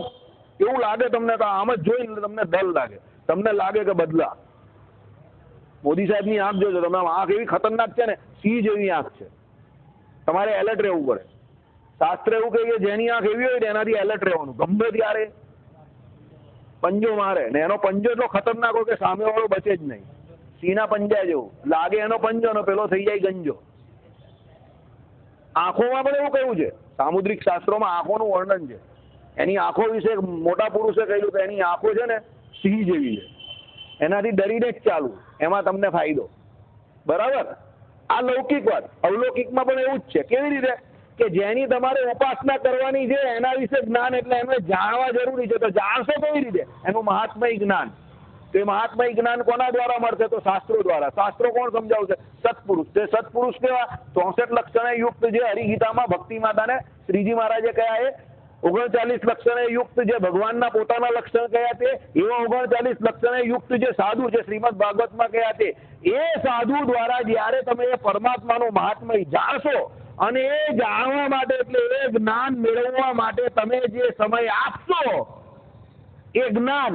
Speaker 1: એવું લાગે તમને, તો આમ જ જોઈને તમને ડર લાગે, તમને લાગે કે બદલા. મોદી સાહેબની આંખ જોજો તમે, આંખ એવી ખતરનાક છે ને, સિંહ જેવી આંખ છે, તમારે એલર્ટ રહેવું પડે. શાસ્ત્ર એવું કહે કે જેની આંખ એવી હોય ને એનાથી એલર્ટ રહેવાનું, ગમે ત્યારે પંજો મારે ને એનો પંજો એટલો ખતરનાક હોય કે સામેવાળો બચે જ નહીં. સિંહના પંજા જેવું લાગે એનો પંજો ને પેલો થઈ જાય ગંજો. આંખોમાં પણ એવું કહ્યું છે, સામુદ્રિક શાસ્ત્રોમાં આંખોનું વર્ણન છે. એની આંખો વિશે મોટા પુરુષે કહ્યું કે એની આંખો છે ને સિંહ જેવી છે, એનાથી ડરીને જ ચાલવું, એમાં તમને ફાયદો. બરાબર, આ લૌકિક વાત. અવલૌકિકમાં પણ એવું જ છે. કેવી રીતે કે જેની તમારે ઉપાસના કરવાની છે એના વિશે જ્ઞાન, એટલે એમને જાણવા જરૂરી છે. તો જાણશો કેવી રીતે? એનું મહાત્મય જ્ઞાન. તો એ મહાત્મય જ્ઞાન કોના દ્વારા મળશે? તો શાસ્ત્રો દ્વારા. શાસ્ત્રો કોણ સમજાવશે? સત્પુરુષ. તે સત્પુરુષ કેવા? 64 લક્ષણે યુક્ત, જે હરિગીતામાં ભક્તિ માતાને શ્રીજી મહારાજે કયા એ 39 લક્ષણે યુક્ત, જે ભગવાનના પોતાના લક્ષણ કયા તે એવા 39 લક્ષણે યુક્ત જે સાધુ છે શ્રીમદ ભાગવતમાં કયા તે, એ સાધુ દ્વારા જ્યારે તમે એ પરમાત્માનું મહાત્મય જાણશો, અને એ જાણવા માટે, એટલે એ જ્ઞાન મેળવવા માટે તમે જે સમય આપશો એ જ્ઞાન,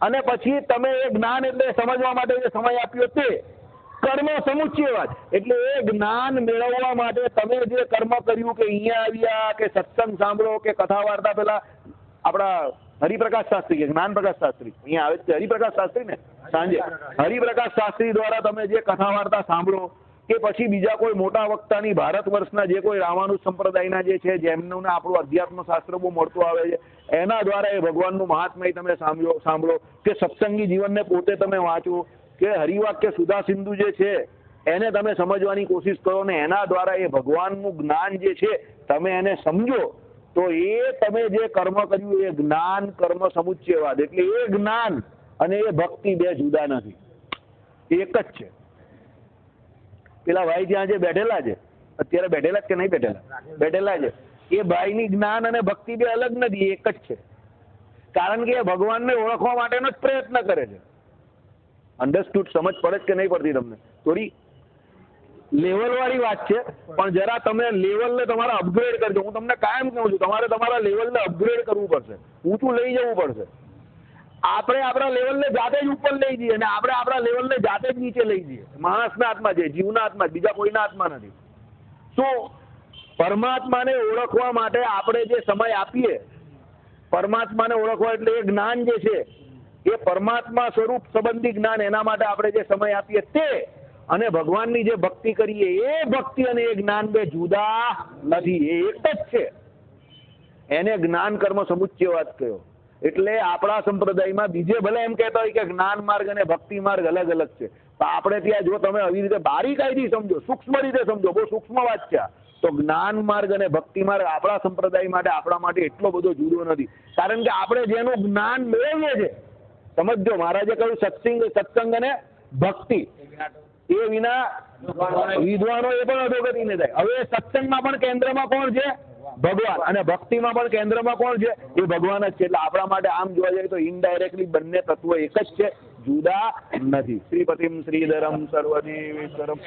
Speaker 1: અને પછી તમે એ જ્ઞાન એટલે સમજવા માટે જે સમય આપ્યો તે કર્મ સમુચ્ચયવાદ. એટલે એ જ્ઞાન મેળવવા માટે તમે જે કર્મ કર્યું, કે અહીંયા આવ્યા, કે સત્સંગ સાંભળો, કે કથા વાર્તા, પેલા આપણા હરિપ્રકાશ શાસ્ત્રી કે જ્ઞાન પ્રકાશ શાસ્ત્રી અહીંયા આવે છે, હરિપ્રકાશ શાસ્ત્રી ને સાંજે હરિપ્રકાશ શાસ્ત્રી દ્વારા તમે જે કથા વાર્તા સાંભળો, કે પછી બીજા કોઈ મોટા વક્તાની ભારત વર્ષના જે કોઈ રામાનુજ સંપ્રદાયના જે છે, જેમનું આપણું અધ્યાત્મ શાસ્ત્ર બહુ મળતું આવે છે, એના દ્વારા એ ભગવાનનું મહાત્મય તમે સાંભળો, કે સત્સંગી જીવનને પોતે તમે વાંચો, કે હરિવાક્ય સુધા સિંધુ જે છે એને તમે સમજવાની કોશિશ કરો, ને એના દ્વારા એ ભગવાનનું જ્ઞાન જે છે તમે એને સમજો, તો એ તમે જે કર્મ કર્યું એ જ્ઞાન કર્મ સમુચ્ચયવાદ. એટલે એ જ્ઞાન અને એ ભક્તિ બે જુદા નથી, એક જ છે. પેલા ભાઈ ત્યાં જે બેઠેલા છે, અત્યારે બેઠેલા કે નહીં બેઠેલા છે, એ ભાઈની જ્ઞાન અને ભક્તિ બે અલગ નથી, એક જ છે. કારણ કે એ ભગવાનને ઓળખવા માટેનો જ પ્રયત્ન કરે છે. અન્ડરસ્ટુડ? સમજ પડે કે નહીં પડતી તમને? થોડી લેવલ વાળી વાત છે, પણ જરા તમે લેવલને તમારા અપગ્રેડ કરજો. હું તમને કાયમ કહું છું, તમારે તમારા લેવલને અપગ્રેડ કરવું પડશે, ઊંચું લઈ જવું પડશે. આપણે આપણા લેવલને જાતે જ ઉપર લઈ જઈએ, અને આપણે આપણા લેવલને જાતે જ નીચે લઈ જઈએ. માણસના હાથમાં છે, જીવના હાથમાં, બીજા કોઈના હાથમાં નથી. શું પરમાત્માને ઓળખવા માટે આપણે જે સમય આપીએ, પરમાત્માને ઓળખવા એટલે એ જ્ઞાન જે છે એ પરમાત્મા સ્વરૂપ સંબંધી જ્ઞાન, એના માટે આપણે જે સમય આપીએ તે, અને ભગવાનની જે ભક્તિ કરીએ એ ભક્તિ અને એ જ્ઞાન બે જુદા નથી, એ એક જ છે. એને જ્ઞાન કર્મ સમુચ્ચયવાદ કહ્યો. એટલે આપણા સંપ્રદાયમાં બીજે ભલે એમ કહેતા હોય કે જ્ઞાન માર્ગ અને ભક્તિ માર્ગ અલગ અલગ છે, તો આપણે ત્યાં જો તમે આવી રીતે બારીકાઈથી સમજો, સૂક્ષ્મ રીતે સમજો, બહુ સૂક્ષ્મ વાત છે, તો જ્ઞાન માર્ગ અને ભક્તિ માર્ગ આપણા સંપ્રદાય માટે, આપણા માટે એટલો બધો જુદો નથી. કારણ કે આપણે જેનું જ્ઞાન મેળવીએ છીએ, સમજો, મહારાજે કહ્યું સત્સંગ અને ભક્તિ, એ વિના વિદ્વાનો એ પણ અધોગતિ ન થાય. હવે સત્સંગમાં પણ કેન્દ્રમાં કોણ છે? ભગવાન. અને ભક્તિમાં પણ કેન્દ્રમાં કોણ છે? એ ભગવાન જ છે. એટલે આપણા માટે આમ જોવા જઈએ તો ઇનડાયરેક્ટલી બંને તત્વો એક જ છે, જુદા નથી. શ્રીપતિમ શ્રીધરમ સર્વદેવેશ્વરમ